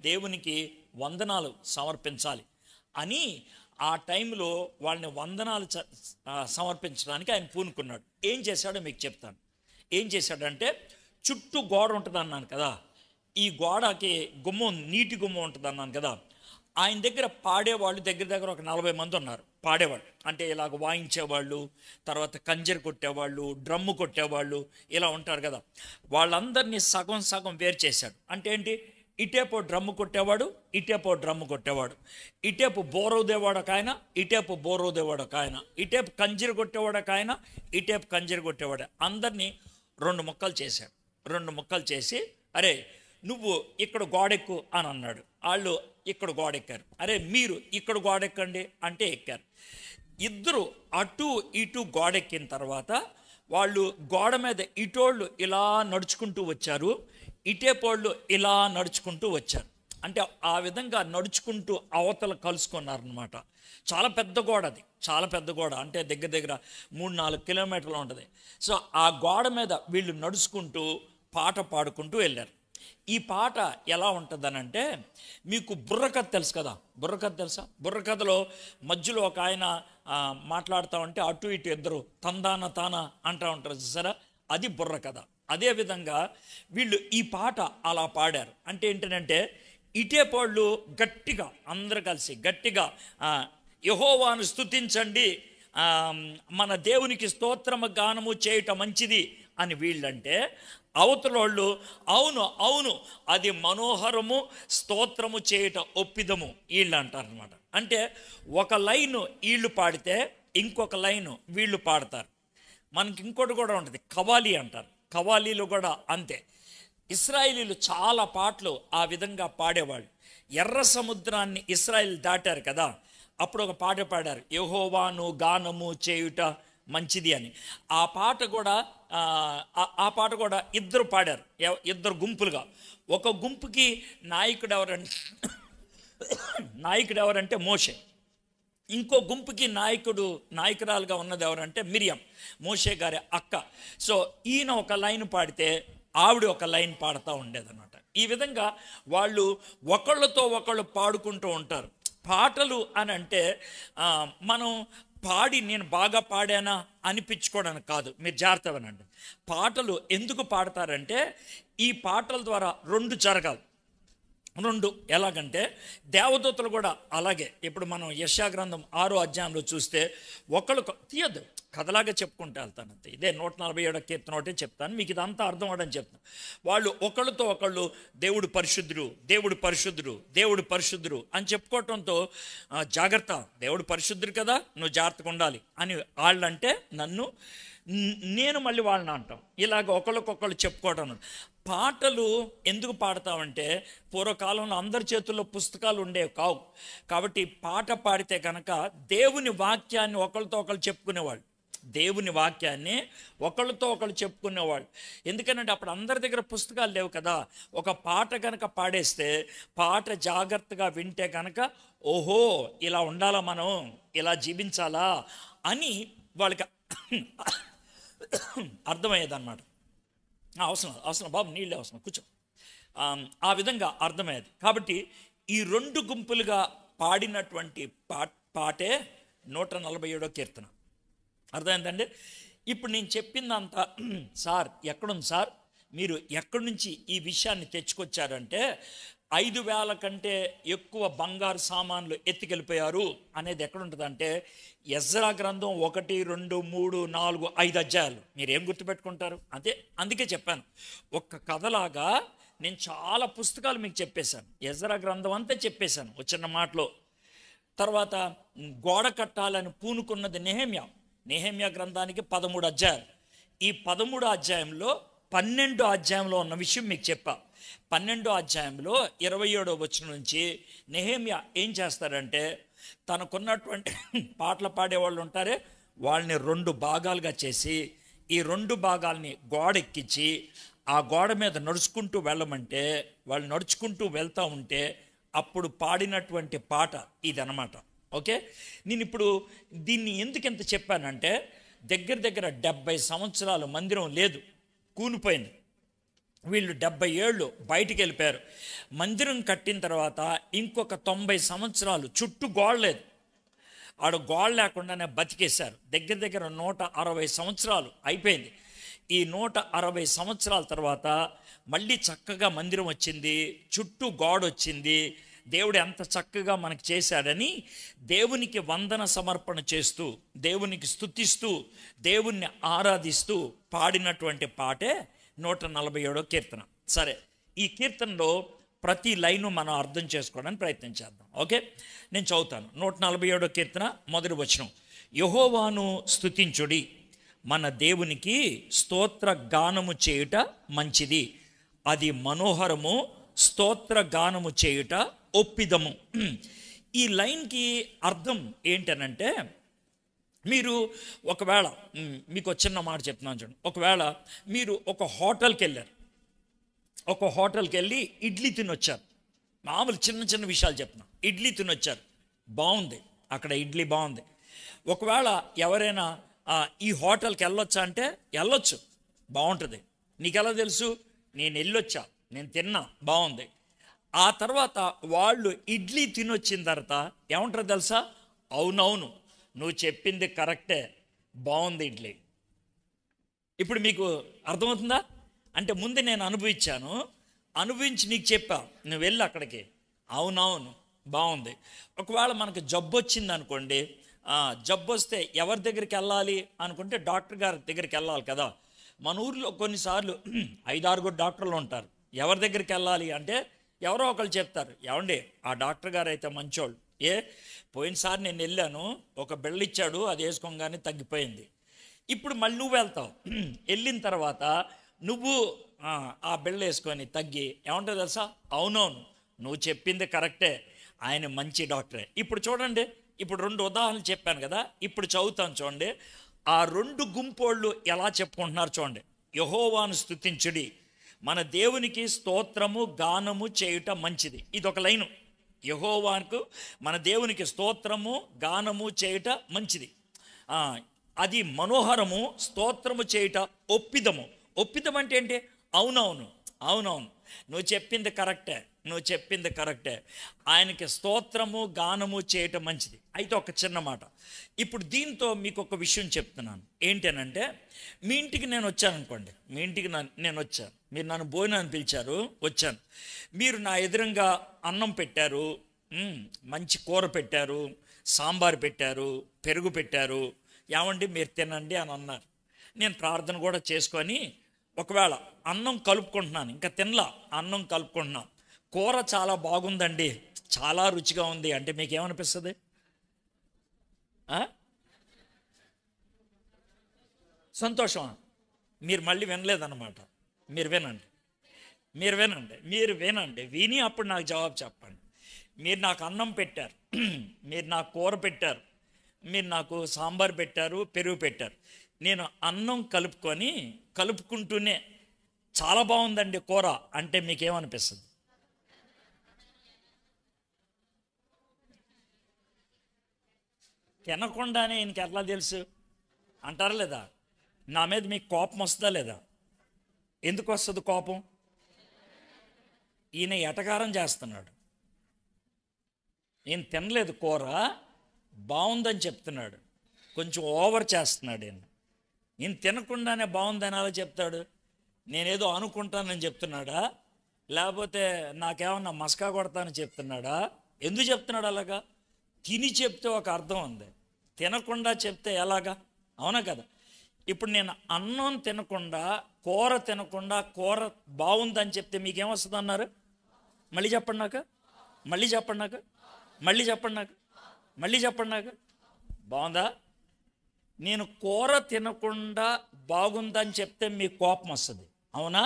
Speaker 1: దేవునికి వందనాలు సమర్పించాలి అని ఆ టైంలో వాళ్ళని వందనాలు సమర్పించడానికి ఆయన పూనుకున్నాడు. ఏం చేశాడో మీకు చెప్తాను. ఏం చేశాడంటే, చుట్టూ గోడ ఉంటుంది అన్నాను కదా, ఈ గోడకి గుమ్మం, నీటి గుమ్మం ఉంటుంది అన్నాను కదా, ఆయన దగ్గర పాడేవాళ్ళు దగ్గర ఒక 40 మంది ఉన్నారు. పాడేవాళ్ళు అంటే ఇలాగ వాయించేవాళ్ళు, తర్వాత కంజర్ కొట్టేవాళ్ళు, డ్రమ్ము కొట్టేవాళ్ళు, ఇలా ఉంటారు కదా. వాళ్ళందరినీ సగం సగం వేరు చేశాడు. అంటే ఏంటి, ఇటేపో డ్రమ్ము కొట్టేవాడు, ఇటేపో డ్రమ్ము కొట్టేవాడు, ఇటేపు బోరోదేవాడు ఒక ఆయన, ఇటేపు బోరోదేవాడు ఒక ఆయన, ఇటేపు కంజీరు కొట్టేవాడు ఒక ఆయన, ఇటేపు కంజీరు కొట్టేవాడు. అందరినీ 2 ముక్కలు చేశాడు. 2 ముక్కలు చేసి, అరే నువ్వు ఇక్కడ గోడెక్కు అని అన్నాడు. వాళ్ళు ఇక్కడ గోడెక్కారు. అరే మీరు ఇక్కడ గోడెక్కండి అంటే ఎక్కారు. ఇద్దరు అటు ఇటు గోడెక్కిన తర్వాత వాళ్ళు గోడ మీద ఇటోళ్ళు ఇలా నడుచుకుంటూ వచ్చారు, ఇటేపోళ్ళు ఇలా నడుచుకుంటూ వచ్చారు. అంటే ఆ విధంగా నడుచుకుంటూ అవతల కలుసుకున్నారనమాట. చాలా పెద్ద గోడ అది, చాలా పెద్ద గోడ. అంటే దగ్గర 3-4 కిలోమీటర్లు ఉంటుంది. సో ఆ గోడ మీద వీళ్ళు నడుచుకుంటూ పాట పాడుకుంటూ వెళ్ళారు. ఈ పాట ఎలా ఉంటుందనంటే, మీకు బుర్రకథ తెలుసు కదా, బుర్రకథ తెలుసా? బుర్రకథలో మధ్యలో ఒక ఆయన మాట్లాడుతూ ఉంటే అటు ఇటు ఇద్దరు తందాన తాన అంటూ ఉంటారు చూసారా, అది బుర్రకథ. అదేవిధంగా వీళ్ళు ఈ పాట అలా పాడారు. అంటే ఏంటంటే, ఇటేపోళ్ళు గట్టిగా అందరు కలిసి గట్టిగా యెహోవాను స్తుతించండి, మన దేవునికి స్తోత్రము గానము చేయటం మంచిది అని వీళ్ళంటే, అవతలోళ్ళు అవును అవును అది మనోహరము, స్తోత్రము చేయట ఒప్పిదము వీళ్ళు అంటారనమాట. అంటే ఒక లైను వీళ్ళు పాడితే ఇంకొక లైను వీళ్ళు పాడతారు. మనకి ఇంకోటి కూడా ఉంటుంది, కవాలి అంటారు. కవాలీలు కూడా అంతే. ఇశ్రాయేలీలు చాలా పాటలు ఆ విధంగా పాడేవాళ్ళు. ఎర్ర సముద్రాన్ని ఇశ్రాయేల్ దాటారు కదా, అప్పుడు ఒక పాట పాడారు, యెహోవాను గానము చేయుట మంచిది అని. ఆ పాట కూడా ఇద్దరు పాడారు, ఇద్దరు గుంపులుగా. ఒక గుంపుకి నాయకుడు ఎవరంటే మోషే. ఇంకో గుంపుకి నాయకురాలుగా ఉన్నది ఎవరంటే మిరియం, మోషే గారి అక్క. సో ఈయన ఒక లైన్ పాడితే ఆవిడ ఒక లైన్ పాడుతూ ఉండేదన్నమాట. ఈ విధంగా వాళ్ళు ఒకళ్ళతో ఒకళ్ళు పాడుకుంటూ ఉంటారు. పాటలు అని అంటే మనం పాడి నేను బాగా పాడానా అనిపించుకోవడానికి కాదు, మీరు జాగ్రత్త వినండి. పాటలు ఎందుకు పాడతారంటే, ఈ పాటల ద్వారా 2 జరగాలి. రెండు. ఎలాగంటే దేవదూతలు కూడా అలాగే. ఇప్పుడు మనం యెషయా గ్రంథం 6వ అధ్యాయంలో చూస్తే ఒకళ్ళు తీయద్దు, కథలాగా చెప్పుకుంటూ వెళ్తాను అంతే. ఇదే 147వ కీర్తన ఒకటే చెప్తాను, మీకు ఇదంతా అర్థం అవడం చెప్తాను. వాళ్ళు ఒకళ్ళతో ఒకళ్ళు దేవుడు పరిశుద్ధుడు, దేవుడు పరిశుద్ధుడు, దేవుడు పరిశుద్ధుడు అని చెప్పుకోవటంతో జాగ్రత్త, దేవుడు పరిశుద్ధుడు కదా, నువ్వు జాగ్రత్తగా ఉండాలి అని వాళ్ళంటే నన్ను, నేను మళ్ళీ వాళ్ళని అంటాం. ఇలాగ ఒకళ్ళకొకళ్ళు చెప్పుకోవటం. పాటలు ఎందుకు పాడతామంటే పూర్వకాలంలో అందరి చేతుల్లో పుస్తకాలు ఉండేవి కావు. కాబట్టి పాట పాడితే కనుక దేవుని వాక్యాన్ని ఒకళ్ళతో ఒకళ్ళు చెప్పుకునేవాళ్ళు, దేవుని వాక్యాన్ని ఒకళ్ళతో ఒకళ్ళు చెప్పుకునేవాళ్ళు. ఎందుకనంటే అప్పుడు అందరి దగ్గర పుస్తకాలు లేవు కదా. ఒక పాట కనుక పాడేస్తే పాట జాగ్రత్తగా వింటే కనుక ఓహో ఇలా ఉండాలా, మనం ఇలా జీవించాలా అని వాళ్ళకి అర్థమయ్యేదన్నమాట. అవసరం బాబు, నీళ్ళే అవసరం, కూర్చో. ఆ విధంగా అర్థమయ్యేది. కాబట్టి ఈ రెండు గుంపులుగా పాడినటువంటి పాటే 147వ కీర్తన. అర్థమైందండి? ఇప్పుడు నేను చెప్పిందంతా సార్ ఎక్కడుంది సార్, మీరు ఎక్కడి నుంచి ఈ విషయాన్ని తెచ్చుకొచ్చారంటే 5,000 కంటే ఎక్కువ బంగారు సామాన్లు ఎత్తుకెళ్ళిపోయారు అనేది ఎక్కడుంటుందంటే ఎజ్రా గ్రంథం 1, 2, 3, 4, 5 అధ్యాయాలు. మీరు ఏం గుర్తుపెట్టుకుంటారు అంతే. అందుకే చెప్పాను, ఒక్క కథలాగా నేను చాలా పుస్తకాలు మీకు చెప్పేశాను. ఎజ్రా గ్రంథం అంతా చెప్పేశాను ఒక చిన్న మాటలో. తర్వాత గోడ కట్టాలని పూనుకున్నది నెహెమ్యా గ్రంథానికి 13 అధ్యాయాలు. ఈ 13 అధ్యాయంలో 12వ అధ్యాయంలో ఉన్న విషయం మీకు చెప్పా. 12వ అధ్యాయంలో 27వ వచనం నుంచి నెహెమ్యా ఏం చేస్తారంటే తనకున్నటువంటి పాటలు పాడేవాళ్ళు ఉంటారే వాళ్ళని 2 భాగాలుగా చేసి ఈ 2 భాగాల్ని గోడ ఎక్కించి ఆ గోడ మీద నడుచుకుంటూ వెళ్ళమంటే వాళ్ళు నడుచుకుంటూ వెళ్తూ ఉంటే అప్పుడు పాడినటువంటి పాట ఇదన్నమాట. ఓకే, నేను ఇప్పుడు దీన్ని ఎందుకు ఎంత చెప్పానంటే దగ్గర 70 సంవత్సరాలు మందిరం లేదు, కూలిపోయింది. వీళ్ళు 70 ఏళ్ళు బయటికి వెళ్ళిపోయారు. మందిరం కట్టిన తర్వాత ఇంకొక 90 సంవత్సరాలు చుట్టూ గోడ లేదు, ఆడ గోడ లేకుండానే బతికేశారు. దగ్గర 160 సంవత్సరాలు అయిపోయింది. ఈ 160 సంవత్సరాల తర్వాత మళ్ళీ చక్కగా మందిరం వచ్చింది, చుట్టూ గోడ వచ్చింది. దేవుడు ఎంత చక్కగా మనకు చేశాడని దేవునికి వందన సమర్పణ చేస్తూ, దేవునికి స్తుతిస్తూ, దేవుణ్ణి ఆరాధిస్తూ పాడినటువంటి పాటే 147వ కీర్తన. సరే, ఈ కీర్తనలో ప్రతి లైను మనం అర్థం చేసుకోవడానికి ప్రయత్నం చేద్దాం. ఓకే, నేను చదువుతాను. 147వ కీర్తన మొదటి వచనం. యెహోవాను స్తుతించుడి, మన దేవునికి స్తోత్ర గానము చేయుట మంచిది, అది మనోహరము, స్తోత్ర గానము చేయుట ఒప్పిదము. ఈ లైన్కి అర్థం ఏంటనంటే మీరు ఒకవేళ మీకు చిన్న మాట చెప్తున్నాను చూడండి. ఒకవేళ మీరు ఒక హోటల్కి వెళ్ళారు, ఒక హోటల్కి వెళ్ళి ఇడ్లీ తినొచ్చారు. మామూలు చిన్న విషయాలు చెప్తున్నా. ఇడ్లీ తినొచ్చారు, బాగుంది, అక్కడ ఇడ్లీ బాగుంది. ఒకవేళ ఎవరైనా ఈ హోటల్కి వెళ్ళొచ్చా అంటే వెళ్ళొచ్చు, బాగుంటుంది. నీకు ఎలా తెలుసు? నేను వెళ్ళొచ్చా, నేను తిన్నా, బాగుంది. ఆ తర్వాత వాళ్ళు ఇడ్లీ తినొచ్చిన తర్వాత ఏమంటారు తెలుసా? అవునవును, నువ్వు చెప్పింది కరెక్టే, బాగుంది ఇడ్లీ. ఇప్పుడు మీకు అర్థమవుతుందా? అంటే ముందు నేను అనుభవించి నీకు చెప్పా, నువ్వు వెళ్ళి అక్కడికి అవునవును బాగుంది. ఒకవేళ మనకు జబ్బు వచ్చింది అనుకోండి, జబ్బు వస్తే ఎవరి దగ్గరికి వెళ్ళాలి అనుకుంటే డాక్టర్ గారి దగ్గరికి వెళ్ళాలి కదా. మన ఊర్లో కొన్నిసార్లు 5-6 డాక్టర్లు ఉంటారు. ఎవరి దగ్గరికి వెళ్ళాలి అంటే ఎవరో ఒకళ్ళు చెప్తారు, ఏమండి ఆ డాక్టర్ గారు అయితే మంచోళ్ళు. పోయినసారి నేను వెళ్ళాను, ఒక బిళ్ళ ఇచ్చాడు, అది వేసుకోగానే తగ్గిపోయింది. ఇప్పుడు మళ్ళీ నువ్వు వెళ్తావు, వెళ్ళిన తర్వాత నువ్వు ఆ బిళ్ళ వేసుకొని తగ్గి ఏమంటావు తెలుసా? అవునవును, నువ్వు చెప్పింది కరెక్టే, ఆయన మంచి డాక్టరే. ఇప్పుడు చూడండి, ఇప్పుడు 2 ఉదాహరణలు చెప్పాను కదా, ఇప్పుడు చదువుతాను చూడండి. ఆ 2 గుంపోళ్ళు ఎలా చెప్పుకుంటున్నారు చూడండి. యెహోవాను స్తుతించుడి, మన దేవునికి స్తోత్రము గానము చేయుట మంచిది. ఇదొక లైను. యెహోవాకు మన దేవునికి స్తోత్రము గానము చేయుట మంచిది, అది మనోహరము, స్తోత్రము చేయుట ఒప్పిదము. ఒప్పిదం అంటే ఏంటి? అవునవును నువ్వు చెప్పింది కరెక్టే, నువ్వు చెప్పింది కరెక్టే. ఆయనకి స్తోత్రము గానము చేయటం మంచిది. అయితే ఒక చిన్న మాట, ఇప్పుడు దీంతో మీకు ఒక విషయం చెప్తున్నాను. ఏంటనంటే, మీ ఇంటికి నేను వచ్చాను అనుకోండి, మీ ఇంటికి నేను వచ్చాను, మీరు నన్ను భోజనాన్ని పిలిచారు, వచ్చాను. మీరు నా ఎదురుగా అన్నం పెట్టారు, మంచి కూర పెట్టారు, సాంబార్ పెట్టారు, పెరుగు పెట్టారు. ఏమండి మీరు తినండి అని అన్నారు. నేను ప్రార్థన కూడా చేసుకొని ఒకవేళ అన్నం కలుపుకుంటున్నాను, ఇంకా తినలా, అన్నం కలుపుకుంటున్నాను, కూర చాలా బాగుందండి, చాలా రుచిగా ఉంది అంటే మీకేమనిపిస్తుంది? సంతోషమా? మీరు మళ్ళీ వినలేదన్నమాట. మీరు వినండి, మీరు వినండి, విని అప్పుడు నాకు జవాబు చెప్పండి. మీరు నాకు అన్నం పెట్టారు, మీరు నాకు కూర పెట్టారు, మీరు నాకు సాంబార్ పెట్టారు, పెరుగు పెట్టారు. నేను అన్నం కలుపుకుంటూనే చాలా బాగుందండి కూర అంటే మీకేమనిపిస్తుంది? తినకుండానే ఈయనకి ఎట్లా తెలుసు అంటారా లేదా? నా మీద మీకు కోపం వస్తుందా లేదా? ఎందుకు వస్తుంది కోపం? ఈయన ఎటకారం చేస్తున్నాడు. ఈయన తినలేదు కూర, బాగుందని చెప్తున్నాడు, కొంచెం ఓవర్ చేస్తున్నాడు. ఈయన తినకుండానే బాగుందని అలా చెప్తాడు. నేనేదో అనుకుంటానని చెప్తున్నాడా, లేకపోతే నాకేమన్నా మస్కా కొడతానని చెప్తున్నాడా? ఎందుకు చెప్తున్నాడు అలాగా? తిని చెప్తే ఒక అర్థం ఉంది, తినకుండా చెప్తే ఎలాగా? అవునా కదా? ఇప్పుడు నేను అన్నం తినకుండా, కూర తినకుండా, కూర బాగుందని చెప్తే మీకేమొస్తుంది అన్నారు? మళ్ళీ చెప్పండి నాకు, మళ్ళీ చెప్పండి నాకు, మళ్ళీ చెప్పండి నాకు, మళ్ళీ చెప్పండి నాకు. బాగుందా? నేను కూర తినకుండా బాగుందని చెప్తే మీకు కోపం వస్తుంది, అవునా?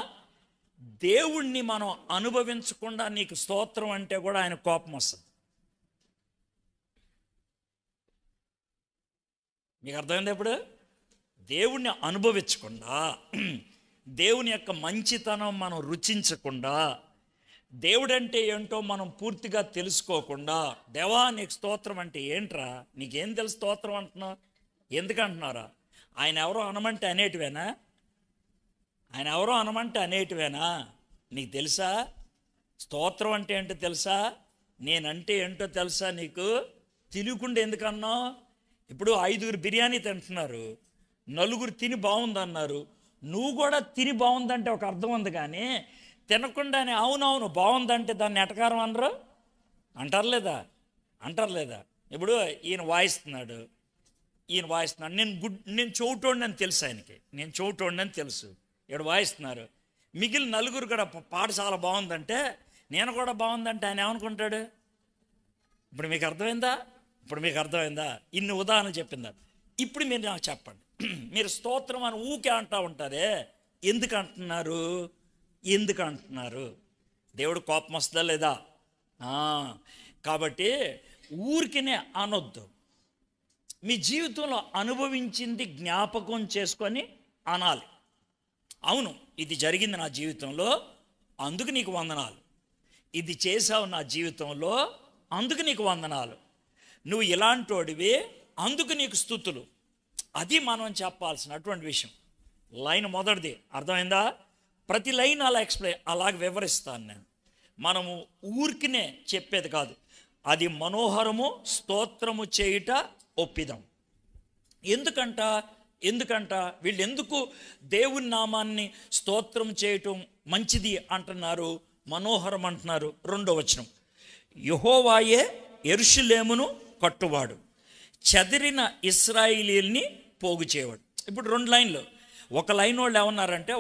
Speaker 1: దేవుణ్ణి మనం అనుభవించకుండా నీకు స్తోత్రం అంటే కూడా ఆయన కోపం వస్తుంది. మీకు అర్థమైంది? ఎప్పుడు దేవుణ్ణి అనుభవించకుండా, దేవుని యొక్క మంచితనం మనం రుచించకుండా, దేవుడంటే ఏంటో మనం పూర్తిగా తెలుసుకోకుండా, దేవా నీకు స్తోత్రం అంటే ఏంట్రా, నీకేం తెలుసు స్తోత్రం అంటున్నావు? ఎందుకంటున్నారా? ఆయన ఎవరో అనమంటే అనేటివేనా? ఆయన ఎవరో అనమంటే అనేటివేనా? నీకు తెలుసా స్తోత్రం అంటే ఏంటో? తెలుసా నేనంటే ఏంటో? తెలుసా నీకు? తెలియకుండా ఎందుకన్నావు? ఇప్పుడు 5 బిర్యానీ తింటున్నారు, 4 తిని బాగుందన్నారు, నువ్వు కూడా తిని బాగుందంటే ఒక అర్థం ఉంది. కానీ తినకుండానే అవునవును బాగుందంటే దాన్ని ఎటకారం అనరు? అంటారు లేదా? ఇప్పుడు ఈయన వాయిస్తున్నాడు, నేను చెవిటోడిని తెలుసు ఆయనకి, నేను చెవిటోడిని తెలుసు. ఇక్కడ వాయిస్తున్నారు, మిగిలిన 4 కూడా పాట చాలా బాగుందంటే, నేను కూడా బాగుందంటే ఆయన ఏమనుకుంటాడు? ఇప్పుడు మీకు అర్థమైందా? ఇన్ని ఉదాహరణలు చెప్పిందా? ఇప్పుడు మీరు నాకు చెప్పండి, మీరు స్తోత్రం అని ఊకే అంటూ ఉంటారే, ఎందుకు అంటున్నారు? దేవుడు కోపం వస్తుందా లేదా? కాబట్టి ఊరికినే అనొద్దు. మీ జీవితంలో అనుభవించింది జ్ఞాపకం చేసుకొని అనాలి. అవును, ఇది జరిగింది నా జీవితంలో, అందుకు నీకు వందనాలు. ఇది చేసావు నా జీవితంలో, అందుకు నీకు వందనాలు. నువ్వు ఇలాంటోడివి, అందుకు నీకు స్తుతులు. అది మనం చెప్పాల్సినటువంటి విషయం. లైన్ మొదటిది అర్థమైందా? ప్రతి లైన్ అలాగ వివరిస్తాను నేను. మనము ఊరికినే చెప్పేది కాదు. అది మనోహరము, స్తోత్రము చేయుట ఒప్పిదం. ఎందుకంట వీళ్ళు ఎందుకు దేవుని నామాన్ని స్తోత్రం చేయటం మంచిది అంటున్నారు, మనోహరం అంటున్నారు? 2వ వచనం, యెహోవాయే యెరూషలేమును కట్టువాడు, చెదిరిన ఇశ్రాయేలీయుల్ని పోగు చేయవాడు. ఇప్పుడు 2 లైన్లు. ఒక లైన్ వాళ్ళు ఏమన్నారంటే,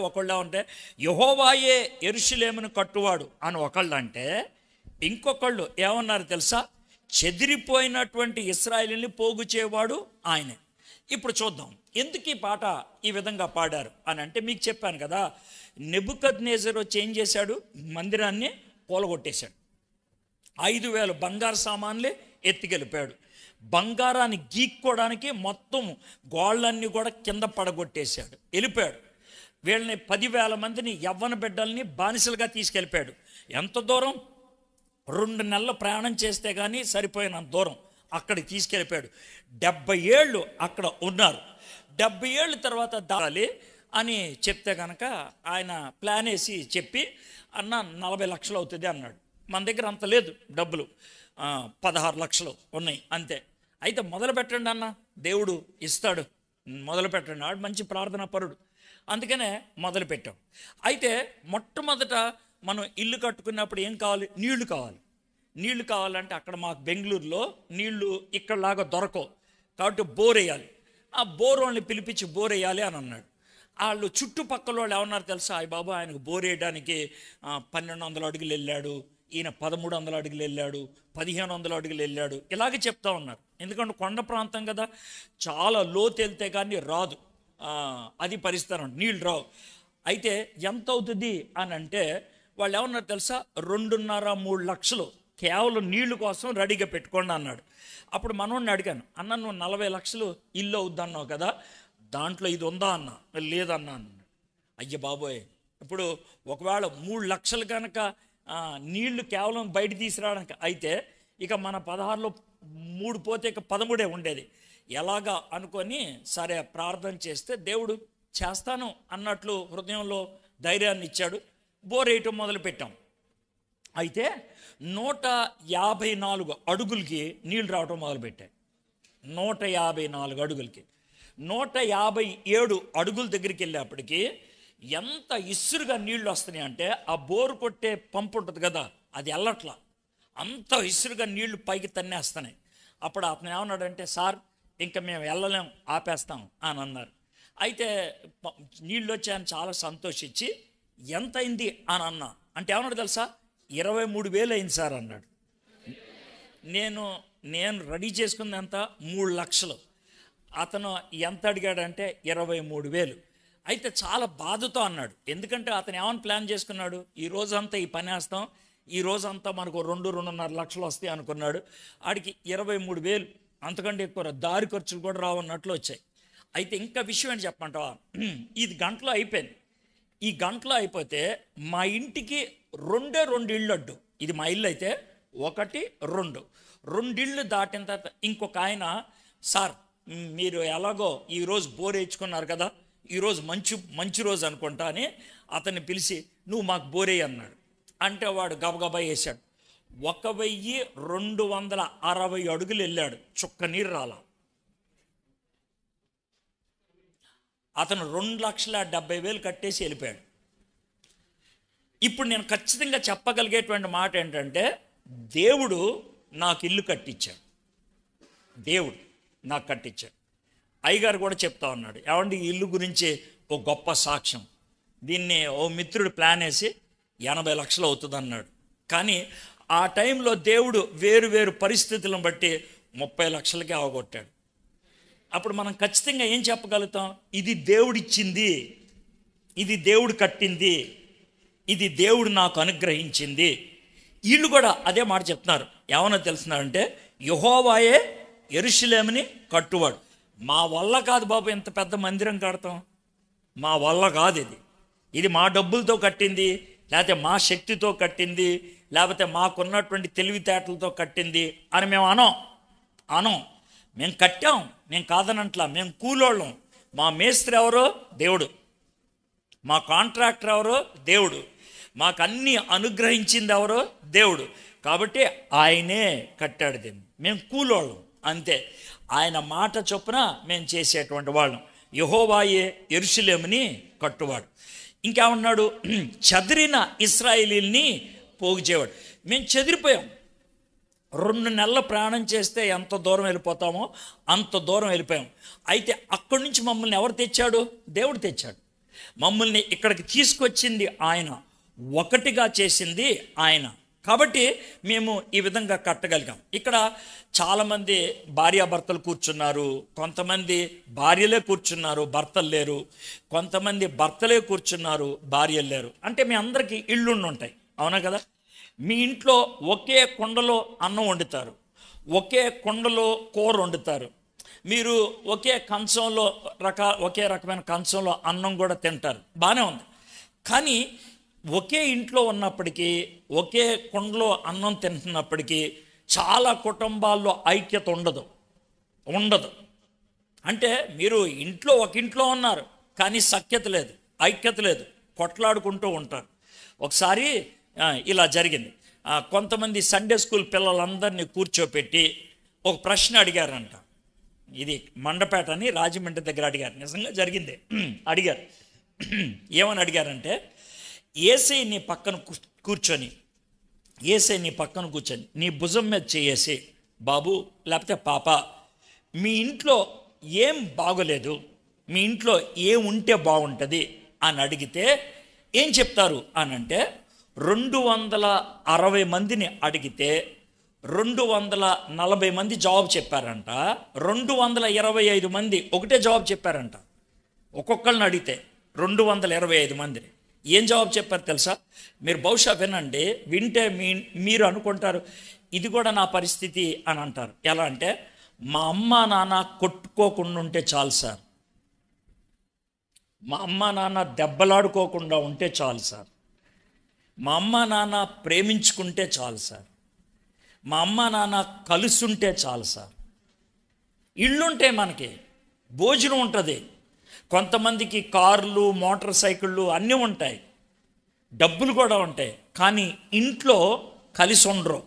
Speaker 1: యెహోవాయే యెరూషలేమును కట్టువాడు అని ఒకళ్ళు అంటే, ఇంకొకళ్ళు ఏమన్నారు తెలుసా? చెదిరిపోయినటువంటి ఇశ్రాయేలీయుల్ని పోగు చేయవాడు ఆయనే. ఇప్పుడు చూద్దాం ఎందుకు ఈ పాట ఈ విధంగా పాడారు అని అంటే, మీకు చెప్పాను కదా, నెబుకద్నెజరు వచ్చి ఏం చేశాడు? మందిరాన్ని కూలగొట్టేశాడు. 5,000 బంగారు సామాన్లే ఎత్తికెళ్ళిపోయాడు. బంగారాన్ని గీక్కోవడానికి మొత్తం గోళ్ళన్నీ కూడా కింద పడగొట్టేశాడు, వెళ్ళిపోయాడు. వీళ్ళని 10,000 మందిని, యవ్వన బిడ్డల్ని బానిసలుగా తీసుకెళ్ళిపోయాడు. ఎంత దూరం? 2 నెలల ప్రయాణం చేస్తే కానీ సరిపోయినంత దూరం అక్కడికి తీసుకెళ్ళిపోయాడు. 70 ఏళ్ళు అక్కడ ఉన్నారు. 70 ఏళ్ళ తర్వాత దాలి అని చెప్తే కనుక ఆయన ప్లాన్ వేసి చెప్పి, అన్న 40 లక్షలు అవుతుంది అన్నాడు. మన దగ్గర అంత లేదు డబ్బులు, 16 లక్షలు ఉన్నాయి అంతే. అయితే మొదలు పెట్టండి అన్న, దేవుడు ఇస్తాడు, మొదలు పెట్టండి. ఆడు మంచి ప్రార్థనా పరుడు, అందుకనే మొదలు పెట్టాం. అయితే మొట్టమొదట మనం ఇల్లు కట్టుకున్నప్పుడు ఏం కావాలి? నీళ్లు కావాలి. నీళ్లు కావాలంటే అక్కడ మాకు బెంగళూరులో నీళ్లు ఇక్కడలాగా దొరకవు, కాబట్టి బోర్ వేయాలి. ఆ బోర్ వాళ్ళని పిలిపించి బోర్ వేయాలి అని అన్నాడు. వాళ్ళు చుట్టుపక్కల వాళ్ళు ఏమన్నారు తెలుసా? అయ్య బాబు, ఆయనకు బోర్ వేయడానికి 1200 అడుగులు వెళ్ళాడు, ఈయన 1300 అడుగులు వెళ్ళాడు, 1500 అడుగులు వెళ్ళాడు, ఇలాగే చెప్తా ఉన్నారు. ఎందుకంటే కొండ ప్రాంతం కదా, చాలా లోతు వెళ్తే కానీ రాదు, అది పరిస్థితి, నీళ్ళు రావు. అయితే ఎంత అవుతుంది అని అంటే వాళ్ళు ఏమన్నారు తెలుసా? 2.5-3 లక్షలు కేవలం నీళ్లు కోసం రెడీగా పెట్టుకోండి అన్నాడు. అప్పుడు మనోడిని అడిగాను, అన్న నువ్వు 40 లక్షలు ఇల్లు అవుద్దన్నావు కదా, దాంట్లో ఇది ఉందా అన్న. లేదన్నా అన్నాడు. అయ్య బాబోయ్, ఇప్పుడు ఒకవేళ 3 లక్షలు కనుక నీళ్లు కేవలం బయట తీసుకురావడానికి అయితే ఇక మన 16లో 3 పోతే ఇక 13 ఉండేది. ఎలాగా అనుకొని సరే ప్రార్థన చేస్తే దేవుడు చేస్తాను అన్నట్లు హృదయంలో ధైర్యాన్ని ఇచ్చాడు. బోర్ వేయటం మొదలుపెట్టాం. అయితే 154 అడుగులకి నీళ్ళు రావటం మొదలుపెట్టాయి. 154 అడుగులకి, 157 అడుగుల దగ్గరికి వెళ్ళేప్పటికీ ఎంత ఇసురుగా నీళ్ళు వస్తున్నాయి అంటే, ఆ బోరు కొట్టే పంపు ఉంటుంది కదా, అది వెళ్ళట్లా, అంత ఇసురుగా నీళ్లు పైకి తన్నేస్తున్నాయి. అప్పుడు అతను ఏమన్నాడంటే, సార్ ఇంకా మేము వెళ్ళలేం, ఆపేస్తాం అని అన్నారు. అయితే నీళ్ళు వచ్చాయని చాలా సంతోషించి ఎంత అయింది అని అన్నా అంటే ఏమన్నాడు తెలుసా? 23,000 అయింది సార్ అన్నాడు. నేను రెడీ చేసుకుంది ఎంత? 3 లక్షలు. అతను ఎంత అడిగాడంటే 23,000. అయితే చాలా బాధతో అన్నాడు. ఎందుకంటే అతను ఏమని ప్లాన్ చేసుకున్నాడు? ఈ రోజంతా ఈ పని వేస్తాం, ఈ రోజంతా మనకు 2-2.5 లక్షలు వస్తాయి అనుకున్నాడు. ఆడికి 23,000, అంతకంటే ఎక్కువ దారి ఖర్చులు కూడా రావన్నట్లు వచ్చాయి. అయితే ఇంకా విషయం ఏంటి చెప్పమంటావా? ఇది గంటలో అయిపోయింది. ఈ గంటలో అయిపోతే మా ఇంటికి 2 ఇళ్ళు అడ్డు. ఇది మా ఇల్లు అయితే 1, 2 ఇళ్ళు దాటిన తర్వాత ఇంకొక ఆయన, సార్ మీరు ఎలాగో ఈరోజు బోర్ వేయించుకున్నారు కదా, ఈరోజు మంచి రోజు అనుకుంటా అని అతన్ని పిలిచి నువ్వు మాకు బోరే అన్నాడు. అంటే వాడు గబగబా వేశాడు. 1,260 అడుగులు వెళ్ళాడు, చుక్క నీరు రాలా. అతను 2,70,000 కట్టేసి వెళ్ళిపోయాడు. ఇప్పుడు నేను ఖచ్చితంగా చెప్పగలిగేటువంటి మాట ఏంటంటే, దేవుడు నాకు ఇల్లు కట్టించాడు, దేవుడు నాకు కట్టించాడు. అయ్యగారు కూడా చెప్తా ఉన్నాడు, ఏమండి ఈ ఇల్లు గురించి ఒక గొప్ప సాక్ష్యం. దీన్ని ఓ మిత్రుడు ప్లాన్ వేసి 80 లక్షలు అవుతుంది అన్నాడు. కానీ ఆ టైంలో దేవుడు వేరు పరిస్థితులను బట్టి 30 లక్షలకే అవగొట్టాడు. అప్పుడు మనం ఖచ్చితంగా ఏం చెప్పగలుగుతాం? ఇది దేవుడిచ్చింది, ఇది దేవుడు కట్టింది, ఇది దేవుడు నాకు అనుగ్రహించింది. వీళ్ళు కూడా అదే మాట చెప్తున్నారు. ఏమన్నా తెలుస్తున్నారంటే, యెహోవాయే యెరూషలేముని కట్టువాడు. మా వల్ల కాదు బాబు ఇంత పెద్ద మందిరం కడతాం, మా వల్ల కాదు, ఇది మా డబ్బులతో కట్టింది, లేకపోతే మా శక్తితో కట్టింది, లేకపోతే మాకున్నటువంటి తెలివితేటలతో కట్టింది అని మేము అనం. మేము కట్టాం, మేము కాదనంట్లా, మేము కూలోళ్ళం. మా మేస్త్రి ఎవరో దేవుడు, మా కాంట్రాక్టర్ ఎవరో దేవుడు, మాకు అన్నీ అనుగ్రహించింది ఎవరో దేవుడు. కాబట్టి ఆయనే కట్టాడు దీన్ని, మేము కూలోళ్ళం అంతే. ఆయన మాట చొప్పున మేము చేసేటువంటి వాళ్ళం. యెహోవాయే యెరూషలేముని కట్టువాడు. ఇంకేమన్నాడు? చెదిరిన ఇశ్రాయేలీల్ని పోగు చేయవాడు. మేము చెదిరిపోయాం. 2 నెలల ప్రయాణం చేస్తే ఎంత దూరం వెళ్ళిపోతామో అంత దూరం వెళ్ళిపోయాం. అయితే అక్కడి నుంచి మమ్మల్ని ఎవరు తెచ్చాడు? దేవుడు తెచ్చాడు. మమ్మల్ని ఇక్కడికి తీసుకొచ్చింది ఆయన, ఒకటిగా చేసింది ఆయన. కాబట్టి మేము ఈ విధంగా కట్టగలిగాం. ఇక్కడ చాలామంది భార్యాభర్తలు కూర్చున్నారు, కొంతమంది భార్యలే కూర్చున్నారు, భర్తలు లేరు, కొంతమంది భర్తలే కూర్చున్నారు, భార్యలు లేరు. అంటే మీ అందరికీ ఇళ్ళుండి ఉంటాయి, అవునా కదా? మీ ఇంట్లో ఒకే కుండలో అన్నం వండుతారు, ఒకే కుండలో కూర వండుతారు, మీరు ఒకే కంచంలో ఒకే రకమైన కంచంలో అన్నం కూడా తింటారు, బాగానే ఉంది. కానీ ఒకే ఇంట్లో ఉన్నప్పటికీ, ఒకే కుండలో అన్నం తింటున్నప్పటికీ చాలా కుటుంబాల్లో ఐక్యత ఉండదు. అంటే మీరు ఒక ఇంట్లో ఉన్నారు కానీ సఖ్యత లేదు, ఐక్యత లేదు, కొట్లాడుకుంటూ ఉంటారు. ఒకసారి ఇలా జరిగింది. కొంతమంది సండే స్కూల్ పిల్లలందరినీ కూర్చోపెట్టి ఒక ప్రశ్న అడిగారంట. ఇది మండపేట అని రాజమండ్రి దగ్గర అడిగారు, నిజంగా జరిగింది. అడిగారు, ఏమని అడిగారంటే, యేసయ్య నీ పక్కన కూర్చొని నీ భుజం మీద చేసి, బాబు లేకపోతే పాప, మీ ఇంట్లో ఏం బాగోలేదు, మీ ఇంట్లో ఏం ఉంటే బాగుంటుంది అని అడిగితే ఏం చెప్తారు అని అంటే, 260 మందిని అడిగితే 240 మంది జవాబు చెప్పారంట. 225 మంది ఒకటే జవాబు చెప్పారంట. ఒక్కొక్కరిని అడిగితే 225 మందిని ఏం జవాబు చెప్పారు తెలుసా? మీరు బహుశా వినండి, వింటే మీరు అనుకుంటారు ఇది కూడా నా పరిస్థితి అని అంటారు. ఎలా అంటే, మా అమ్మ నాన్న కొట్టుకోకుండా ఉంటే చాలు సార్, మా అమ్మ నాన్న దెబ్బలాడుకోకుండా ఉంటే చాలు సార్, మా అమ్మ నాన్న ప్రేమించుకుంటే చాలు సార్, మా అమ్మ నాన్న కలుసుంటే చాలు సార్. ఇళ్ళుంటే మనకి భోజనం ఉంటుంది, కొంతమందికి కార్లు మోటార్ సైకిళ్ళు అన్నీ ఉంటాయి, డబ్బులు కూడా ఉంటాయి, కానీ ఇంట్లో కలిసి ఉండరు.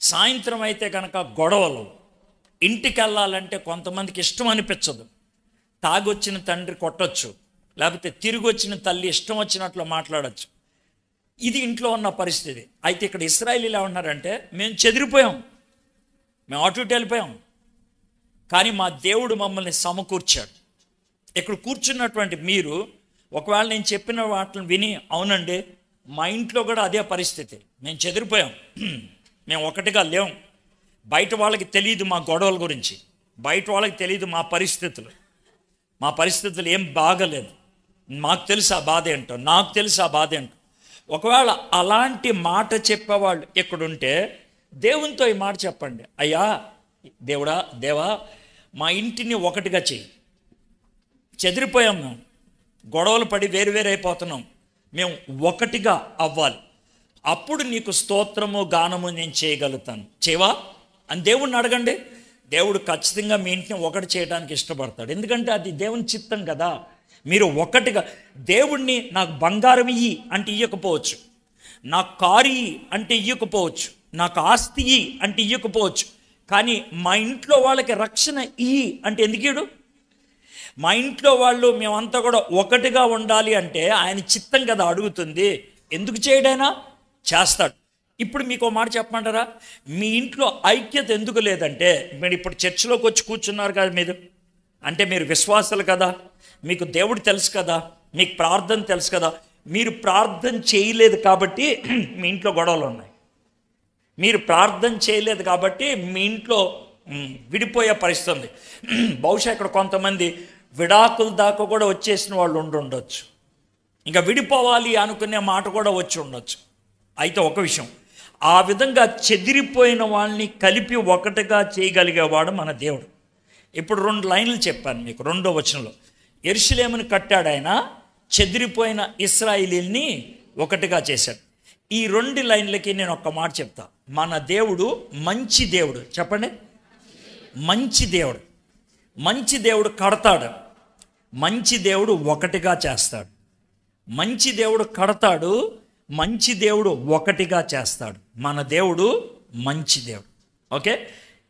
Speaker 1: సాయంత్రం అయితే కనుక గొడవలు, ఇంటికి వెళ్ళాలంటే కొంతమందికి ఇష్టం అనిపించదు, తాగొచ్చిన తండ్రి కొట్టొచ్చు, లేకపోతే తిరిగి వచ్చిన తల్లి ఇష్టం వచ్చినట్లు మాట్లాడచ్చు. ఇది ఇంట్లో ఉన్న పరిస్థితి. అయితే ఇక్కడ ఇశ్రాయేలీలు ఏమన్నారంటే, మేము చెదిరిపోయాం, మేము అటు ఇటు వెళ్ళిపోయాం, కానీ మా దేవుడు మమ్మల్ని సమకూర్చాడు. ఇక్కడ కూర్చున్నటువంటి మీరు ఒకవేళ నేను చెప్పిన వాటిని విని, అవునండి మా ఇంట్లో కూడా అదే పరిస్థితి, మేము చెదిరిపోయాం, మేము ఒకటిగా లేం, బయట వాళ్ళకి తెలియదు మా గొడవల గురించి, బయట వాళ్ళకి తెలియదు మా పరిస్థితులు ఏం బాగలేదు, మాకు తెలుసు ఆ బాధ ఏంటో, నాకు తెలుసు ఆ బాధ ఏంటో. ఒకవేళ అలాంటి మాట చెప్పేవాళ్ళు ఎక్కడుంటే దేవునితో ఈ మాట చెప్పండి, అయ్యా దేవా మా ఇంటిని ఒకటిగా చెయ్యి, చెదిరిపోయాం, మేము గొడవలు పడి వేరు అయిపోతున్నాం, మేము ఒకటిగా అవ్వాలి, అప్పుడు నీకు స్తోత్రము గానము నేను చేయగలుగుతాను, చేయవా అని దేవుణ్ణి అడగండి. దేవుడు ఖచ్చితంగా మీ ఇంటిని ఒకటి చేయడానికి ఇష్టపడతాడు, ఎందుకంటే అది దేవుని చిత్తం కదా. మీరు ఒకటిగా, దేవుణ్ణి నాకు బంగారం ఇయ్యి అంటే ఇయ్యకపోవచ్చు, నాకు కారు ఇయ్యి అంటే ఇయ్యకపోవచ్చు, నాకు ఆస్తి ఇయ్యి అంటే ఇయ్యకపోవచ్చు, కానీ మా ఇంట్లో వాళ్ళకి రక్షణ ఇయ్యి అంటే ఎందుకు ఇయ్యడు? మా ఇంట్లో వాళ్ళు మేమంతా కూడా ఒకటిగా ఉండాలి అంటే ఆయన చిత్తం కదా అడుగుతుంది, ఎందుకు చేయడైనా చేస్తాడు. ఇప్పుడు మీకు ఒక మాట చెప్పమంటారా? మీ ఇంట్లో ఐక్యత ఎందుకు లేదంటే, మీరు ఇప్పుడు చర్చిలోకి వచ్చి కూర్చున్నారు కదా మీరు, అంటే మీరు విశ్వాసాలు కదా, మీకు దేవుడు తెలుసు కదా, మీకు ప్రార్థన తెలుసు కదా, మీరు ప్రార్థన చేయలేదు కాబట్టి మీ ఇంట్లో గొడవలు ఉన్నాయి, మీరు ప్రార్థన చేయలేదు కాబట్టి మీ ఇంట్లో విడిపోయే పరిస్థితి ఉంది. బహుశా ఇక్కడ కొంతమంది విడాకుల దాకా కూడా వచ్చేసిన వాళ్ళు ఉండొచ్చు, ఇంకా విడిపోవాలి అనుకునే మాట కూడా వచ్చి ఉండొచ్చు. అయితే ఒక విషయం, ఆ విధంగా చెదిరిపోయిన వాళ్ళని కలిపి ఒకటిగా చేయగలిగేవాడు మన దేవుడు. ఇప్పుడు 2 లైన్లు చెప్పాను మీకు. 2వ వచనంలో యెరూషలేమును కట్టాడు ఆయన, చెదిరిపోయిన ఇశ్రాయేలీల్ని ఒకటిగా చేశాడు. ఈ 2 లైన్లకి నేను ఒక్క మాట చెప్తా, మన దేవుడు మంచి దేవుడు. చెప్పండి, మంచి దేవుడు. మంచి దేవుడు కడతాడు, మంచి దేవుడు ఒకటిగా చేస్తాడు. మంచి దేవుడు కడతాడు, మంచి దేవుడు ఒకటిగా చేస్తాడు. మన దేవుడు మంచి దేవుడు. ఓకే,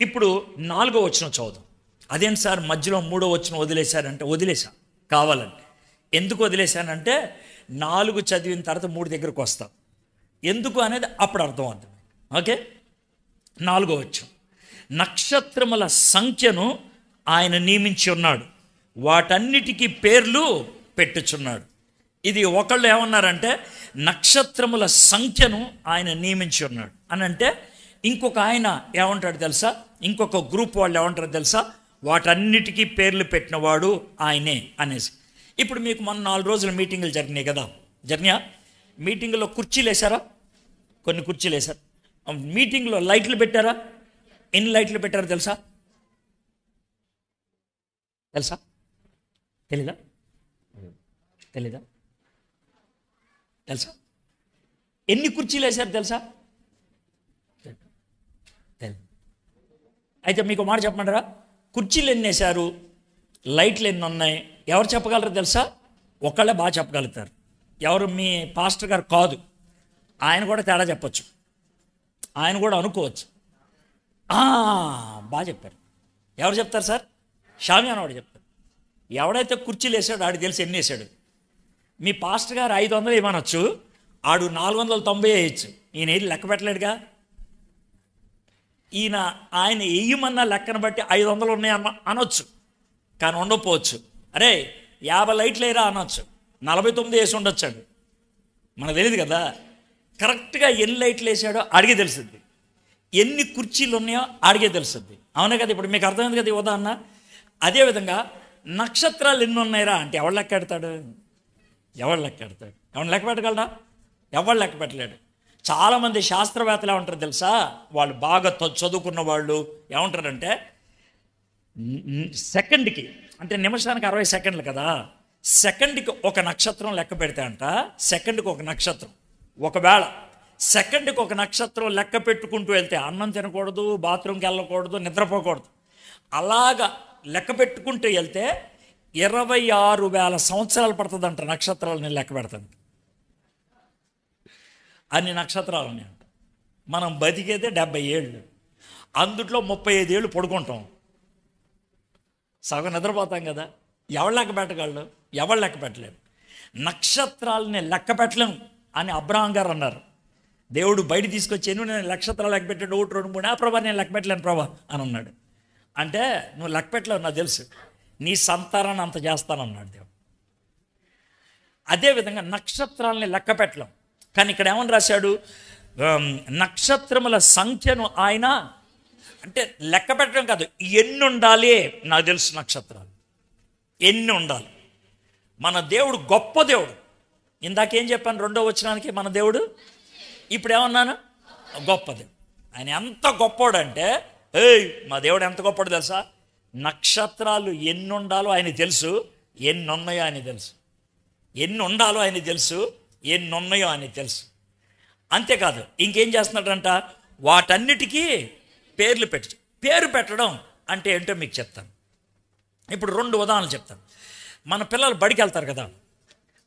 Speaker 1: ఇప్పుడు 4వ వచనం చదువుదాం. అదేంటి సార్ మధ్యలో 3వ వచనం వదిలేశారంటే, వదిలేశా కావాలని. ఎందుకు వదిలేశానంటే 4 చదివిన తర్వాత 3 దగ్గరకు వస్తాం, ఎందుకు అనేది అప్పుడు అర్థం అవుతుంది. ఓకే, 4వ వచనం, నక్షత్రముల సంఖ్యను ఆయన నియమించి ఉన్నాడు, వాటన్నిటికీ పేర్లు పెట్టుచున్నాడు. ఇది ఒకళ్ళు ఏమన్నారంటే నక్షత్రముల సంఖ్యను ఆయన నియమించి ఉన్నాడు అని అంటే, ఇంకొక ఆయన ఏమంటాడు తెలుసా, ఇంకొక గ్రూప్ వాళ్ళు ఏమంటారు తెలుసా, వాటన్నిటికీ పేర్లు పెట్టినవాడు ఆయనే అనేసి. ఇప్పుడు మీకు మొన్న 4 రోజుల మీటింగులు జరిగినాయి కదా, మీటింగులో కుర్చీలు వేశారా? కొన్ని కుర్చీలు వేశారు. మీటింగ్లో లైట్లు పెట్టారా? ఎన్ని లైట్లు పెట్టారో తెలుసా? తెలీదా? తెలుసా? ఎన్ని కుర్చీలు వేశారు తెలుసా? అయితే మీకు మాట చెప్పమంటారా? కుర్చీలు ఎన్ని వేశారు, లైట్లు ఎన్ని ఉన్నాయి, ఎవరు చెప్పగలరు తెలుసా? ఒకళ్ళే బాగా చెప్పగలుగుతారు. ఎవరు? మీ పాస్టర్ గారు కాదు, ఆయన కూడా తేడా చెప్పచ్చు, ఆయన కూడా అనుకోవచ్చు. బాగా చెప్పారు. ఎవరు చెప్తారు సార్? షామియానా వాడు చెప్తారు. ఎవడైతే కుర్చీలు వేసాడో ఆడికి తెలిసి ఎన్ని వేసాడు. మీ పాస్టర్ గారు 500 ఇవ్వనొచ్చు, ఆడు 490 వేయచ్చు. ఈయన ఏది లెక్క పెట్టలేడుగా. ఆయన వెయ్యమన్న లెక్కను బట్టి 500 ఉన్నాయన్న అనొచ్చు, కానీ ఉండకపోవచ్చు. అరే 50 లైట్లు వేయరా అనొచ్చు, 49 వేసి ఉండొచ్చాడు. మనకు తెలియదు కదా. కరెక్ట్గా ఎన్ని లైట్లు వేసాడో అడిగే తెలుస్తుంది, ఎన్ని కుర్చీలు ఉన్నాయో అడిగే తెలుస్తుంది. అవునే కదా. ఇప్పుడు మీకు అర్థమైంది కదా ఈ ఉదాహరణ. అదేవిధంగా నక్షత్రాలు ఎన్ని ఉన్నాయిరా అంటే ఎవడు లెక్క పెడతాడు? ఎవడు లెక్క పెడతాడు? ఎవడు లెక్క పెట్టగలరా? ఎవడు లెక్క పెట్టలేడు. చాలామంది శాస్త్రవేత్తలు ఏమంటారు తెలుసా? వాళ్ళు బాగా చదువుకున్న వాళ్ళు ఏమంటారంటే సెకండ్కి, అంటే నిమిషానికి 60 సెకండ్లు కదా, సెకండ్కి ఒక నక్షత్రం లెక్క పెడితే అంట, సెకండ్కి ఒక నక్షత్రం. ఒకవేళ సెకండ్కి ఒక నక్షత్రం లెక్క పెట్టుకుంటూ వెళ్తే అన్నం తినకూడదు, బాత్రూమ్కి వెళ్ళకూడదు, నిద్రపోకూడదు. అలాగా లెక్క పెట్టుకుంటూ వెళ్తే 26,000 సంవత్సరాలు పడుతుందంట నక్షత్రాలని లెక్క పెడతాను. అన్ని నక్షత్రాలు ఉన్నాయంట. మనం బతికేదే 70 ఏళ్ళు, అందుట్లో 35 ఏళ్ళు పడుకుంటాం, సగం నిద్రపోతాం కదా. ఎవరు లెక్క పెట్టగలడు? ఎవరు లెక్క పెట్టలేడు. నక్షత్రాలని లెక్క పెట్టలేము అని అబ్రహాం గారు అన్నారు. దేవుడు బయట తీసుకొచ్చి నేను నక్షత్రాలు లెక్క పెట్టాడు, 1, 2, 3, ప్రభా నేను లెక్క పెట్టలేను ప్రభా అని అన్నాడు. అంటే నువ్వు లెక్క పెట్టలేవు, నాకు తెలుసు, నీ సంతానాన్ని అంత చేస్తానన్నాడు దేవుడు. అదేవిధంగా నక్షత్రాలని లెక్క పెట్టలేం. కానీ ఇక్కడ ఏమని రాశాడు? నక్షత్రముల సంఖ్యను ఆయన, అంటే లెక్క పెట్టడం కాదు, ఎన్ని ఉండాలి నాకు తెలుసు. నక్షత్రాలు ఎన్ని ఉండాలి. మన దేవుడు గొప్ప దేవుడు. ఇందాకేం చెప్పాను 2వ వచనానికి? మన దేవుడు. ఇప్పుడు ఏమన్నాను? గొప్ప దేవుడు. ఆయన ఎంత గొప్పోడంటే, మా దేవుడు ఎంత గొప్పడు తెలుసా? నక్షత్రాలు ఎన్ని ఉండాలో ఆయన తెలుసు, ఎన్ని ఉన్నాయో ఆయన తెలుసు. ఎన్ని ఉండాలో ఆయన తెలుసు, ఎన్ని ఉన్నాయో ఆయన తెలుసు. అంతేకాదు ఇంకేం చేస్తున్నాడంట? వాటన్నిటికీ పేర్లు పెట్టి, పేరు పెట్టడం అంటే ఏంటో మీకు చెప్తాను. ఇప్పుడు 2 ఉదాహరణలు చెప్తాను. మన పిల్లలు బడికి వెళ్తారు కదా,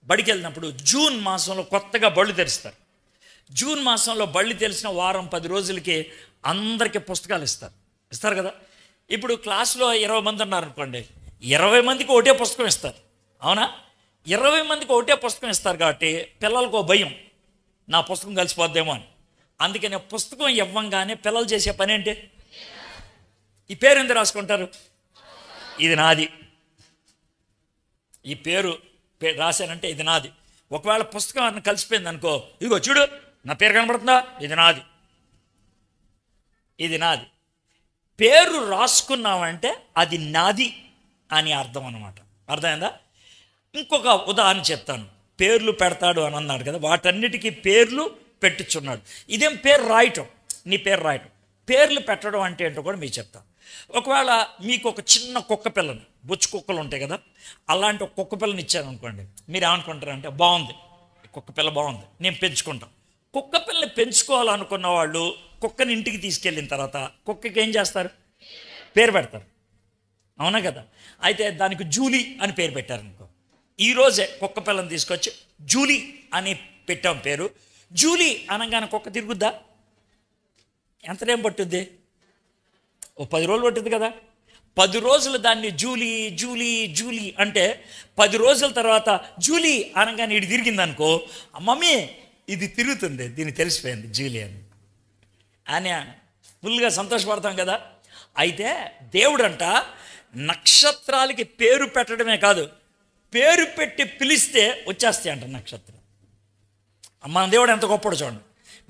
Speaker 1: బడికి వెళ్ళినప్పుడు జూన్ మాసంలో కొత్తగా బళ్ళు తెరుస్తారు. జూన్ మాసంలో బళ్ళు తెలిసిన వారం 10 రోజులకి అందరికీ పుస్తకాలు ఇస్తారు కదా. ఇప్పుడు క్లాస్లో 20 మంది ఉన్నారనుకోండి, 20 మందికి ఒకటే పుస్తకం ఇస్తారు. అవునా? 20 మందికి ఒకటే పుస్తకం ఇస్తారు కాబట్టి పిల్లలకు భయం, నా పుస్తకం కలిసిపోద్దేమో అని. అందుకని పుస్తకం ఇవ్వంగానే పిల్లలు చేసే పని ఏంటి? ఈ పేరు ఎందుకు రాసుకుంటారు? ఇది నాది. ఈ పేరు రాశానంటే ఇది నాది. ఒకవేళ పుస్తకం అన్న కలిసిపోయింది అనుకో, ఇదిగో చూడు నా పేరు కనబడుతుందా, ఇది నాది, ఇది నాది. పేరు రాసుకున్నామంటే అది నాది అని అర్థం అన్నమాట. అర్థమైందా? ఇంకొక ఉదాహరణ చెప్తాను. పేర్లు పెడతాడు అని అన్నాడు కదా, వాటన్నిటికీ పేర్లు పెట్టించున్నాడు. ఇదేం పేరు రాయటం, నీ పేరు రాయటం. పేర్లు పెట్టడం అంటే ఏంటో కూడా మీకు చెప్తాను. ఒకవేళ మీకు ఒక చిన్న కుక్క పిల్లని, బొచ్చు కుక్కలు ఉంటాయి కదా, అలాంటి ఒక కుక్క పిల్లని ఇచ్చాను అనుకోండి, మీరు ఏమనుకుంటారంటే బాగుంది, కుక్క పిల్ల బాగుంది, నేను పెంచుకుంటాం. కుక్క పిల్లని పెంచుకోవాలనుకున్న వాళ్ళు కుక్కని ఇంటికి తీసుకెళ్ళిన తర్వాత కుక్కకి ఏం చేస్తారు? పేరు పెడతారు. అవునా కదా? అయితే దానికి జూలీ అని పేరు పెట్టారనుకో, ఈరోజే కుక్క పిల్లని తీసుకొచ్చి జూలీ అని పెట్టాం పేరు. జూలీ అనగానే కుక్క తిరుగుద్దా? ఎంత టైం పట్టుద్ది? ఓ 10 రోజులు పట్టుద్ది కదా. 10 రోజులు దాన్ని జూలీ జూలీ జూలీ అంటే 10 రోజుల తర్వాత జూలీ అనగానే ఇది తిరిగింది అనుకో, మమ్మీ ఇది తిరుగుతుంది, దీనికి తెలిసిపోయింది జూలీ అని ఫుల్గా సంతోషపడతాం కదా. అయితే దేవుడంట నక్షత్రాలకి పేరు పెట్టడమే కాదు, పేరు పెట్టి పిలిస్తే వచ్చేస్తాయి అంట నక్షత్రం. మన దేవుడు ఎంత గొప్పడు చూడండి.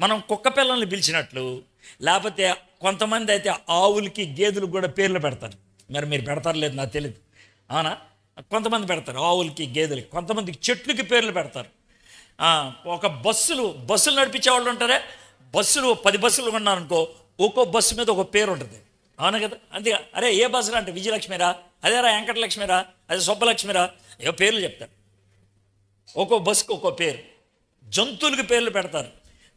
Speaker 1: మనం కుక్క పిల్లల్ని పిలిచినట్లు, లేకపోతే కొంతమంది అయితే ఆవులకి గేదెలకు కూడా పేర్లు పెడతారు. మరి మీరు పెడతారు లేదు నాకు తెలియదు. అవునా? కొంతమంది పెడతారు ఆవులకి గేదెలకి, కొంతమందికి చెట్లకి పేర్లు పెడతారు. ఒక బస్సులు నడిపించే వాళ్ళు ఉంటారే, 10 బస్సులు ఉన్నారనుకో, ఒక్కో బస్సు మీద ఒక పేరు ఉంటుంది. అవునా కదా? అంతే. అరే ఏ బస్సురా అంటే విజయలక్ష్మిరా, అదేరా వెంకటలక్ష్మిరా, అదే సుబ్బలక్ష్మిరా, ఏవో పేర్లు చెప్తారు. ఒక్కో బస్సుకి ఒక్కో పేరు. జంతువులకి పేర్లు పెడతారు,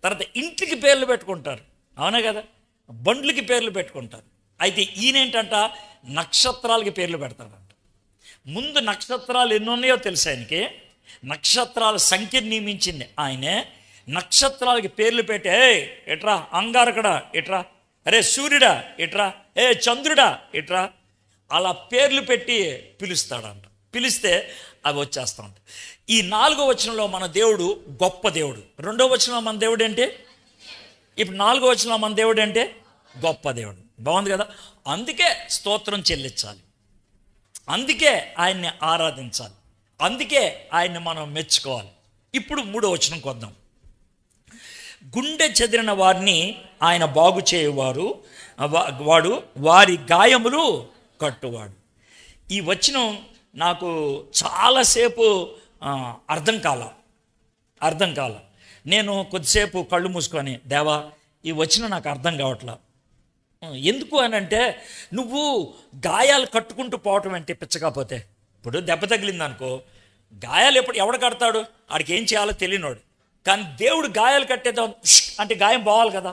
Speaker 1: తర్వాత ఇంటికి పేర్లు పెట్టుకుంటారు. అవునా కదా? బండ్లకి పేర్లు పెట్టుకుంటారు. అయితే ఈయనేంటంట నక్షత్రాలకి పేర్లు పెడతాడంట. ముందు నక్షత్రాలు ఎన్ని ఉన్నాయో తెలుసు ఆయనకి, నక్షత్రాల సంఖ్య నియమించింది ఆయనే. నక్షత్రాలకి పేర్లు పెట్టి, ఏ ఎట్రా అంగారకుడా ఇట్రా, అరే సూర్యుడా ఇట్రా, ఏ చంద్రుడా ఇట్రా, అలా పేర్లు పెట్టి పిలుస్తాడంట. పిలిస్తే అవి వచ్చేస్తూ ఉంటాయి. ఈ 4వ వచనంలో మన దేవుడు గొప్ప దేవుడు. 2వ వచనంలో మన దేవుడు ఏంటి? ఇప్పుడు 4వ వచనంలో మన దేవుడు అంటే గొప్ప దేవుడు. బాగుంది కదా? అందుకే స్తోత్రం చెల్లించాలి, అందుకే ఆయన్ని ఆరాధించాలి, అందుకే ఆయన్ని మనం మెచ్చుకోవాలి. ఇప్పుడు 3వ వచనంకి వద్దాం. గుండె చెదిరిన వారిని ఆయన బాగు చేయువారు, వాడు వారి గాయములు కట్టువాడు. ఈ వచనం నాకు చాలాసేపు అర్థం కాల. నేను కొద్దిసేపు కళ్ళు మూసుకొని, దేవా ఈ వచనం నాకు అర్థం కావట్లా. ఎందుకు అని అంటే, నువ్వు గాయాలు కట్టుకుంటూ పోవటం అంటే పిచ్చకపోతే, ఇప్పుడు దెబ్బ తగిలిందనుకో, గాయాలు ఎవడు కడతాడు? ఆడికి ఏం చేయాలో తెలియనోడు. కానీ దేవుడు గాయాలు కట్టేద్దాం అంటే గాయం పోవాలి కదా.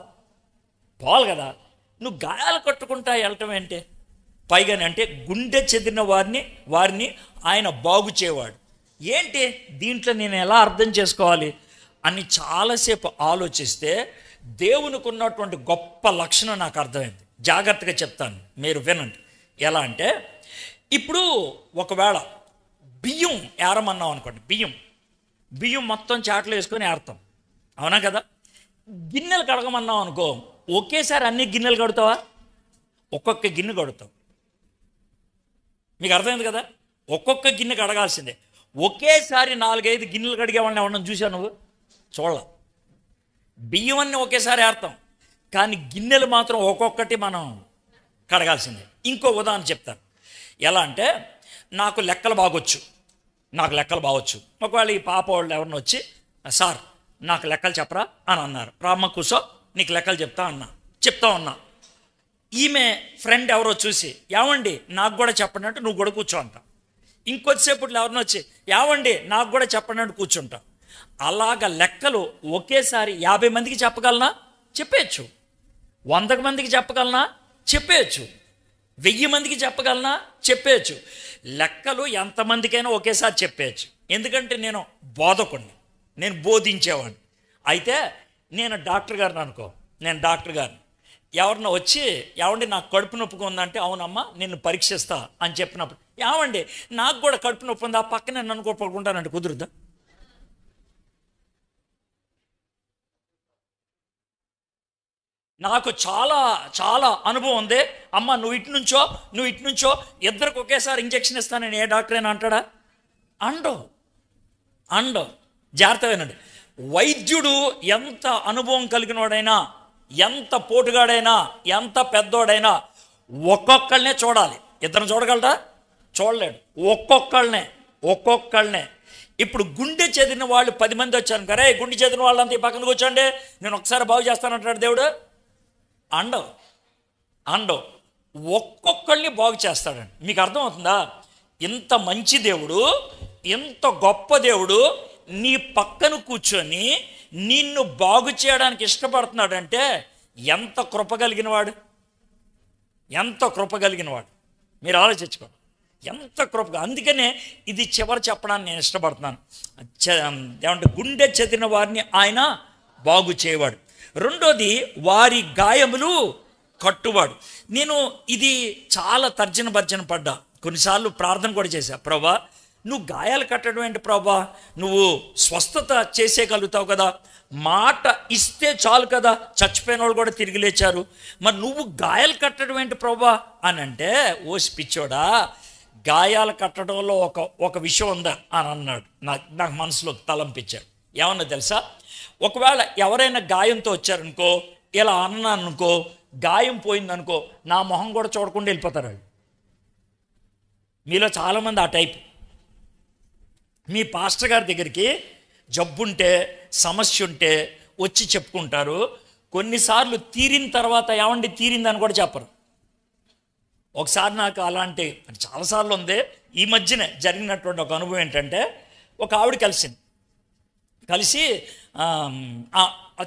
Speaker 1: నువ్వు గాయాలు కట్టుకుంటా వెళ్ళటం ఏంటి? పైగానే అంటే గుండె చెదిరిన వారిని ఆయన బాగు చేయవాడు. ఏంటి దీంట్లో నేను ఎలా అర్థం చేసుకోవాలి అని చాలాసేపు ఆలోచిస్తే దేవునికి ఉన్నటువంటి గొప్ప లక్షణం నాకు అర్థమైంది. జాగ్రత్తగా చెప్తాను, మీరు వినండి. ఎలా అంటే, ఇప్పుడు ఒకవేళ బియ్యం ఏరమన్నాం అనుకోండి, బియ్యం మొత్తం చాట్లో వేసుకొని ఏరుతాం, అవునా కదా? గిన్నెలు కడగమన్నాం అనుకో, ఒకేసారి అన్ని గిన్నెలు కడుతావా? ఒక్కొక్క గిన్నె కడుతావు. మీకు అర్థమైంది కదా? ఒక్కొక్క గిన్నె కడగాల్సిందే. ఒకేసారి 4-5 గిన్నెలు కడిగేవాళ్ళని ఎవరన్నా చూసావు నువ్వు? చూడాల. బియ్యం అన్నీ ఒకేసారి ఏరుతాం, కానీ గిన్నెలు మాత్రం ఒక్కొక్కటి మనం కడగాల్సిందే. ఇంకో ఉదాహరణ చెప్తాను. ఎలా అంటే, నాకు లెక్కలు బాగొచ్చు. ఒకవేళ ఈ పాప వాళ్ళు ఎవరిని వచ్చి, సార్ నాకు లెక్కలు చెప్పరా అని అన్నారు. రామ్మ కూసో, నీకు లెక్కలు చెప్తా ఉన్నా. ఈమె ఫ్రెండ్ ఎవరో చూసి, ఏమండి నాకు కూడా చెప్పండి అంటే, నువ్వు కూడా కూర్చో అంట. ఇంకొద్దిసేపట్లో ఎవరిని వచ్చి, ఏమండి నాకు కూడా చెప్పండి అంటే కూర్చుంటా. అలాగ లెక్కలు ఒకేసారి 50 మందికి చెప్పగలనా? చెప్పేయచ్చు. 100 మందికి చెప్పగలనా? చెప్పేయచ్చు. 1000 మందికి చెప్పగలనా? చెప్పేయచ్చు. లెక్కలు ఎంతమందికైనా ఒకేసారి చెప్పేయచ్చు. ఎందుకంటే నేను బోధకుడిని, నేను బోధించేవాడిని. అయితే నేను డాక్టర్ గారిని ఎవరన్నా వచ్చి, ఏమండి నాకు కడుపు నొప్పిగా ఉందంటే, అవునమ్మా నిన్ను పరీక్షిస్తా అని చెప్పినప్పుడు, ఏమండి నాకు కూడా కడుపు నొప్పి ఉంది, ఆ పక్కనే నన్ను కూడా పడుకుంటానంటే కుదురుద్దా? నాకు చాలా అనుభవం ఉంది, అమ్మ నువ్వు ఇటు నుంచో ఇద్దరికి ఒకేసారి ఇంజక్షన్ ఇస్తానని ఏ డాక్టర్ అయినా అంటాడా? అండో. జాగ్రత్త వినండి. వైద్యుడు ఎంత అనుభవం కలిగినోడైనా, ఎంత పోటుగాడైనా, ఎంత పెద్దోడైనా ఒక్కొక్కళ్ళనే చూడాలి. ఇద్దరు చూడగలరా? చూడలేడు. ఒక్కొక్కళ్ళనే. ఇప్పుడు గుండె చెదిరిన వాళ్ళు 10 మంది వచ్చాను కదా, గుండె చెదిరిన వాళ్ళంతా ఈ పక్కన కూర్చోండి, నేను ఒకసారి బాగు చేస్తానంటాడు దేవుడు? అండో. ఒక్కొక్కళ్ళని బాగు చేస్తాడండి. మీకు అర్థమవుతుందా? ఇంత మంచి దేవుడు, ఇంత గొప్ప దేవుడు నీ పక్కన కూర్చొని నిన్ను బాగు చేయడానికి ఇష్టపడుతున్నాడంటే ఎంత కృప కలిగిన వాడు. మీరు ఆలోచించుకోండి, ఎంత కృపగా. అందుకనే ఇది చివరి చెప్పడానికి నేను ఇష్టపడుతున్నాను. ఏమంటే గుండె చెదిరిన వారిని ఆయన బాగు చేయవాడు. రెండోది, వారి గాయములు కట్టువాడు. నేను ఇది చాలా తర్జన పడ్డా, కొన్నిసార్లు ప్రార్థన కూడా చేశా, ప్రభా నువ్వు గాయాలు కట్టడం ఏంటి ప్రభా, నువ్వు స్వస్థత చేసేయగలుగుతావు కదా, మాట ఇస్తే చాలు కదా, చచ్చిపోయిన వాళ్ళు కూడా తిరిగి లేచారు, మరి నువ్వు గాయాలు కట్టడం ఏంటి ప్రభా అని అంటే, ఓ పిచ్చోడా, గాయాలు కట్టడంలో ఒక విషయం ఉందా అని అన్నాడు. నాకు మనసులో తలంపించాడు. ఏమన్నా తెలుసా? ఒకవేళ ఎవరైనా గాయంతో వచ్చారనుకో, ఇలా అన్నానుకో, గాయం పోయిందనుకో, నా మొహం కూడా చూడకుండా వెళ్ళిపోతారు వాళ్ళు. మీలో చాలామంది ఆ టైప్. మీ పాస్టర్ గారి దగ్గరికి జబ్బుంటే, సమస్య ఉంటే వచ్చి చెప్పుకుంటారు. కొన్నిసార్లు తీరిన తర్వాత ఏమండి తీరిందని కూడా చెప్పరు. ఒకసారి నాకు అలాంటి చాలాసార్లు ఉంది. ఈ మధ్యనే జరిగినటువంటి ఒక అనుభవం ఏంటంటే, ఒక ఆవిడ కలిసి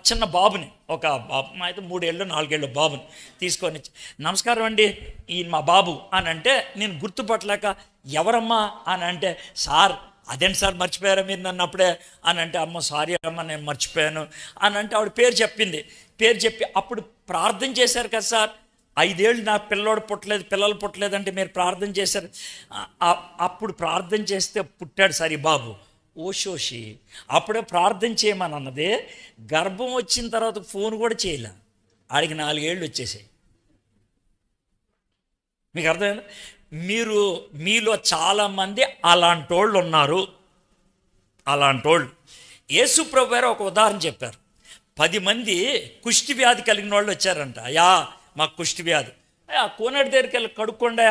Speaker 1: చిన్న బాబుని, ఒక బాబు అయితే 3 ఏళ్ళు 4 ఏళ్ళు బాబుని తీసుకొని, నమస్కారం అండి ఈ మా బాబు అని అంటే, నేను గుర్తుపట్టలేక ఎవరమ్మా అని అంటే, సార్ అదేంటి సార్ మర్చిపోయారా మీరు నన్ను అప్పుడే అని అంటే, అమ్మ సారీ అమ్మ నేను మర్చిపోయాను అని అంటే ఆవిడ పేరు చెప్పింది. పేరు చెప్పి అప్పుడు ప్రార్థన చేశారు కదా సార్, 5 ఏళ్ళు నా పిల్లలు పుట్టలేదు అంటే మీరు ప్రార్థన చేశారు. అప్పుడు ప్రార్థన చేస్తే పుట్టాడు సార్ ఈ బాబు. ఓషోషి అప్పుడే ప్రార్థన చేయమని అన్నదే, గర్భం వచ్చిన తర్వాత ఫోన్ కూడా చేయలే, ఆడికి 4 ఏళ్ళు వచ్చేసాయి. మీకు అర్థమైందా? మీలో చాలామంది అలాంటోళ్ళు ఉన్నారు. అలాంటోళ్ళు యేసు ప్రభు గారు ఒక ఉదాహరణ చెప్పారు. 10 మంది కుష్టి వ్యాధి కలిగిన వాళ్ళు వచ్చారంట. అయ్యా మాకు కుష్టి వ్యాధి, ఆ కోనేటి దగ్గరికి వెళ్ళి కడుక్కోండా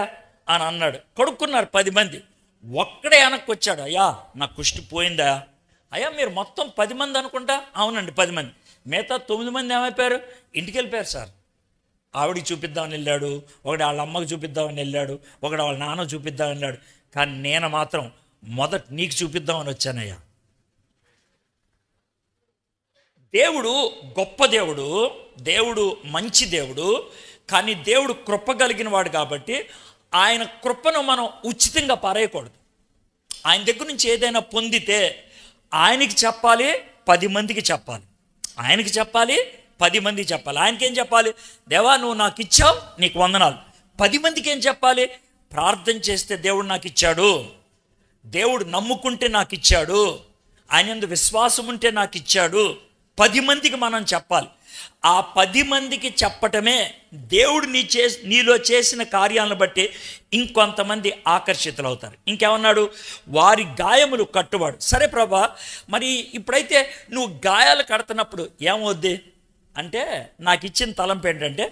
Speaker 1: అని అన్నాడు. కడుక్కున్నారు 10 మంది. ఒక్కడే వెనక్కి వచ్చాడు, అయ్యా నాకు కుష్టి పోయిందా. అయ్యా మీరు మొత్తం 10 మంది అనుకుంటా. అవునండి 10 మంది. మిగతా 9 మంది ఏమైపోయారు? ఇంటికి వెళ్ళిపోయారు సార్. ఆవిడికి చూపిద్దామని వెళ్ళాడు, ఒకటి వాళ్ళ అమ్మకి చూపిద్దామని వెళ్ళాడు, ఒకటి వాళ్ళ నాన్న చూపిద్దామని వెళ్ళాడు. కానీ నేను మాత్రం మొదట నీకు చూపిద్దామని వచ్చానయ్యా. దేవుడు గొప్ప దేవుడు, దేవుడు మంచి దేవుడు. కానీ దేవుడు కృప కలిగిన వాడు కాబట్టి ఆయన కృపను మనం ఉచితంగా పారేయకూడదు. ఆయన దగ్గర నుంచి ఏదైనా పొందితే ఆయనకి చెప్పాలి, 10 మందికి చెప్పాలి. ఆయనకి చెప్పాలి, 10 మందికి చెప్పాలి. ఆయనకేం చెప్పాలి? దేవా నువ్వు నాకు ఇచ్చావు, నీకు వందనాలు. 10 మందికి ఏం చెప్పాలి? ప్రార్థన చేస్తే దేవుడు నాకు ఇచ్చాడు, దేవుడు నమ్ముకుంటే నాకు ఇచ్చాడు, ఆయన యందు విశ్వాసం ఉంటే నాకు ఇచ్చాడు. 10 మందికి మనం చెప్పాలి. ఆ 10 మందికి చెప్పటమే దేవుడు నీలో చేసిన కార్యాలను బట్టి ఇంకొంతమంది ఆకర్షితులు అవుతారు. ఇంకేమన్నాడు? వారి గాయములు కట్టువాడు. సరే ప్రభా, మరి ఇప్పుడైతే నువ్వు గాయాలు కడుతున్నప్పుడు ఏమవుద్ది అంటే, నాకు ఇచ్చిన తలంపు ఏంటంటే,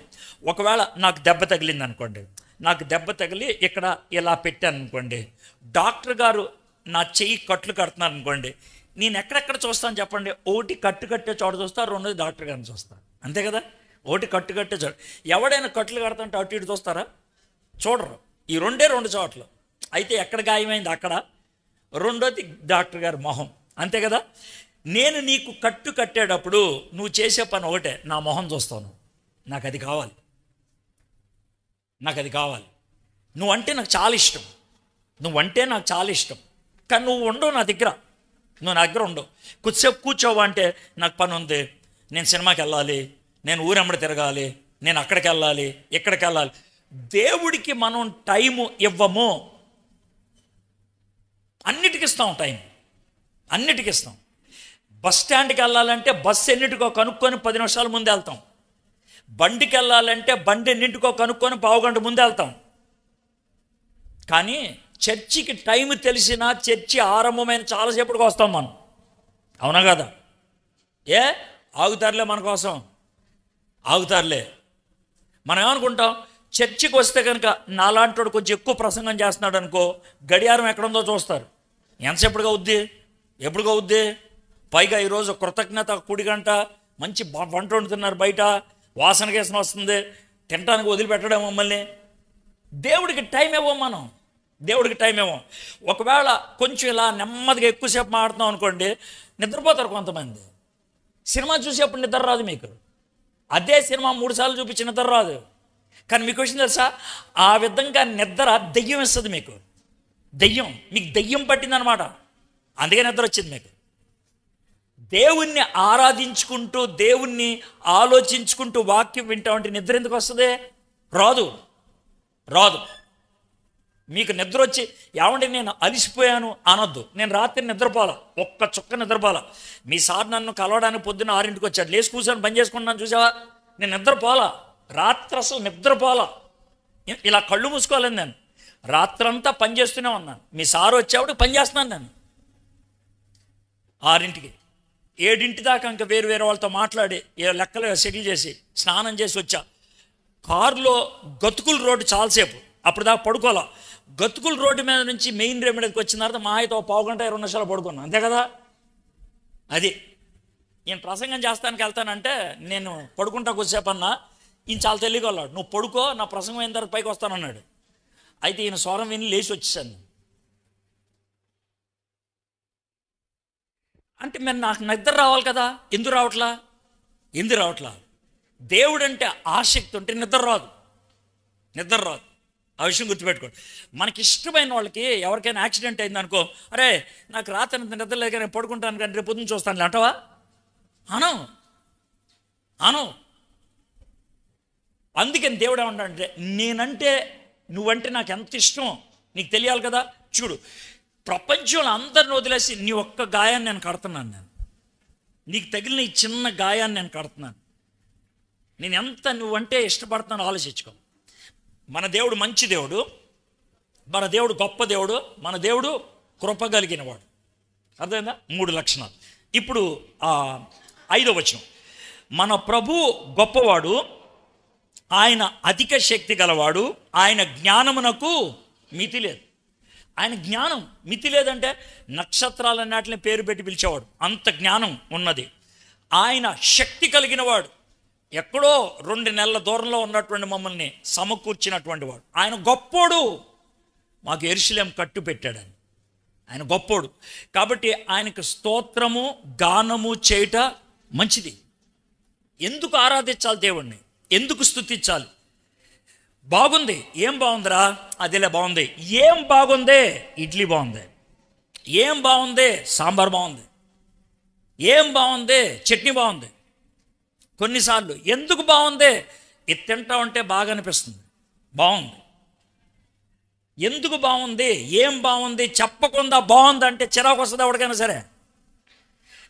Speaker 1: ఒకవేళ నాకు దెబ్బ తగిలింది అనుకోండి, నాకు దెబ్బ తగిలి ఇక్కడ ఇలా పెట్టాను అనుకోండి, డాక్టర్ గారు నా చెయ్యి కట్లు కడుతున్నారు అనుకోండి, నేను ఎక్కడెక్కడ చూస్తాను చెప్పండి? ఒకటి కట్టు కట్టే చోట చూస్తా, రెండోది డాక్టర్ గారిని చూస్తాను, అంతే కదా? ఒకటి కట్టు కట్టే చోట. ఎవడైనా కట్లు కడతాంటే అటు ఇటు చూస్తారా? చూడరు. ఈ 2 చోట్ల. అయితే ఎక్కడ గాయమైంది అక్కడ, రెండోది డాక్టర్ గారి మొహం, అంతే కదా? నేను నీకు కట్టు కట్టేటప్పుడు నువ్వు చేసే పని ఒకటే, నా మొహం చూస్తాను, నాకు అది కావాలి, నాకు అది కావాలి. నువ్వంటే నాకు చాలా ఇష్టం, నువ్వంటే నాకు చాలా ఇష్టం. కానీ నువ్వు ఉండవు నా దగ్గర, నువ్వు నా దగ్గర ఉండవు. కొద్దిసేపు కూర్చోవా అంటే నాకు పని ఉంది, నేను సినిమాకి వెళ్ళాలి, నేను ఊరెమ్మడి తిరగాలి, నేను అక్కడికి వెళ్ళాలి, ఇక్కడికి వెళ్ళాలి. దేవుడికి మనం టైము ఇవ్వము. అన్నిటికి ఇస్తాం టైం, అన్నిటికి ఇస్తాం. బస్ స్టాండ్కి వెళ్ళాలంటే బస్సు ఎన్నింటికో కనుక్కొని 10 నిమిషాల ముందు వెళ్తాం. బండికి వెళ్ళాలంటే బండి ఎన్నింటికో కనుక్కొని 1/2 గంట ముందు వెళ్తాం. కానీ చర్చికి టైం తెలిసినా చర్చి ఆరంభమైన చాలాసేపటికి వస్తాం మనం, అవునా కదా? ఆగుతారులే మన కోసం, ఆగుతారులే. మనం ఏమనుకుంటాం? చర్చికి వస్తే కనుక నాలాంటి వాడు కొంచెం ఎక్కువ ప్రసంగం చేస్తున్నాడు అనుకో, గడియారం ఎక్కడుందో చూస్తారు. ఎంతసేపటిగా అవుద్ది, ఎప్పుడుగా అవుద్ది? పైగా ఈరోజు కృతజ్ఞత 1 గంట మంచి వంట వండుతున్నారు, బయట వాసన కేసన వస్తుంది, తినడానికి వదిలిపెట్టడం మమ్మల్ని. దేవుడికి టైం ఇవ్వం మనం, దేవుడికి టైం ఇవ్వం. ఒకవేళ కొంచెం ఇలా నెమ్మదిగా ఎక్కువసేపు మాట్లాడుతున్నాం అనుకోండి, నిద్రపోతారు కొంతమంది. సినిమా చూసేప్పుడు నిద్ర రాదు మీకు, అదే సినిమా 3 సార్లు చూపించి నిద్ర రాదు. కానీ మీకు విషయం తెలుసా, ఆ విధంగా నిద్ర దెయ్యం ఇస్తుంది మీకు. మీకు దెయ్యం పట్టిందనమాట, అందుకే నిద్ర వచ్చింది మీకు. దేవుణ్ణి ఆరాధించుకుంటూ, దేవుణ్ణి ఆలోచించుకుంటూ వాక్యం వింటామంటే నిద్ర ఎందుకు వస్తుంది? రాదు. మీకు నిద్ర వచ్చి ఏమంటే నేను అలిసిపోయాను అనొద్దు. నేను రాత్రి నిద్రపోలా, ఒక్క చుక్క నిద్రపోలా. మీ సార్ నన్ను కలవడానికి పొద్దున్న 6ంటికి వచ్చాడు, లేచి కూర్చొని పని చేసుకుంటున్నాను చూసావా, నేను నిద్రపోలా. రాత్రి అసలు నిద్రపోలా, ఇలా కళ్ళు మూసుకోవాలని నేను రాత్రంతా పని చేస్తూనే ఉన్నాను. మీ సారు వచ్చేవాడు పని చేస్తున్నాను నేను. 6ంటికి 7 దాకా ఇంకా వేరు వాళ్ళతో మాట్లాడి లెక్కలు సెటిల్ చేసి స్నానం చేసి వచ్చా. కారులో గతుకుల రోడ్డు చాలాసేపు, అప్పుడు దాకా పడుకోవాలా. గతుకుల రోడ్డు మీద నుంచి మెయిన్ రోడ్ మీదకి వచ్చిన తర్వాత మా అయితే 1/2 గంట 20 నిమిషాలు పడుకున్నాను, అంతే కదా? అది నేను ప్రసంగం చేస్తానికి వెళ్తానంటే నేను పడుకుంటా కొద్దిసేపు అన్నా, ఈయన చాలా తెలియగలడు, నువ్వు పడుకో నా ప్రసంగం అయిన తర్వాత పైకి వస్తానన్నాడు. అయితే ఈయన స్వరం విని లేచి వచ్చేసాను. అంటే మరి నాకు నిద్ర రావాలి కదా, ఎందుకు రావట్లా? దేవుడు అంటే ఆసక్తి ఉంటే నిద్ర రాదు. ఆ విషయం గుర్తుపెట్టుకోండి. మనకి ఇష్టమైన వాళ్ళకి ఎవరికైనా యాక్సిడెంట్ అయిందనుకో, అరే నాకు రాత్రి నిద్ర లేక నేను పడుకుంటాను కానీ రేపు పొద్దున్న చూస్తాను అంటావా? అను. అందుకని దేవుడు ఏమంటాడంటే, నేనంటే నువ్వంటే నాకు ఎంత ఇష్టమో నీకు తెలియాలి కదా. చూడు, ప్రపంచంలో అందరిని వదిలేసి నీ ఒక్క గాయాన్ని నేను కడుతున్నాను. నేను నీకు తగిలిన ఈ చిన్న గాయాన్ని నేను కడుతున్నాను. నేను ఎంత నువ్వంటే ఇష్టపడుతున్నాను ఆలోచించుకో. మన దేవుడు మంచి దేవుడు, మన దేవుడు గొప్ప దేవుడు, మన దేవుడు కృప కలిగిన వాడు. అర్థమైందా? 3 లక్షణాలు. ఇప్పుడు 5వ వచనం, మన ప్రభు గొప్పవాడు, ఆయన అధిక శక్తి గలవాడు, ఆయన జ్ఞానమునకు మితి లేదు. ఆయన జ్ఞానం మితి లేదంటే నక్షత్రాలన్నిటిని పేరు పెట్టి పిలిచేవాడు, అంత జ్ఞానం ఉన్నది. ఆయన శక్తి కలిగిన వాడు, ఎక్కడో 2 నెలల దూరంలో ఉన్నటువంటి మమ్మల్ని సమకూర్చినటువంటి వాడు. ఆయన గొప్పోడు, మాకు యెరూషలేము కట్టు పెట్టాడని. ఆయన గొప్పోడు కాబట్టి ఆయనకు స్తోత్రము గానము చేయట మంచిది. ఎందుకు ఆరాధించాలి దేవుణ్ణి? ఎందుకు స్తుతించాలి? బాగుంది, ఏం బాగుందిరా? అదిలే బాగుంది. ఏం బాగుంది? ఇడ్లీ బాగుంది. ఏం బాగుంది? సాంబార్ బాగుంది. ఏం బాగుంది? చట్నీ బాగుంది. కొన్నిసార్లు ఎందుకు బాగుంది? ఇది తింటా ఉంటే బాగా అనిపిస్తుంది, బాగుంది. ఎందుకు బాగుంది? ఏం బాగుంది చెప్పకుండా బాగుంది అంటే చిరాకు వస్తుంది ఎవరికైనా సరే.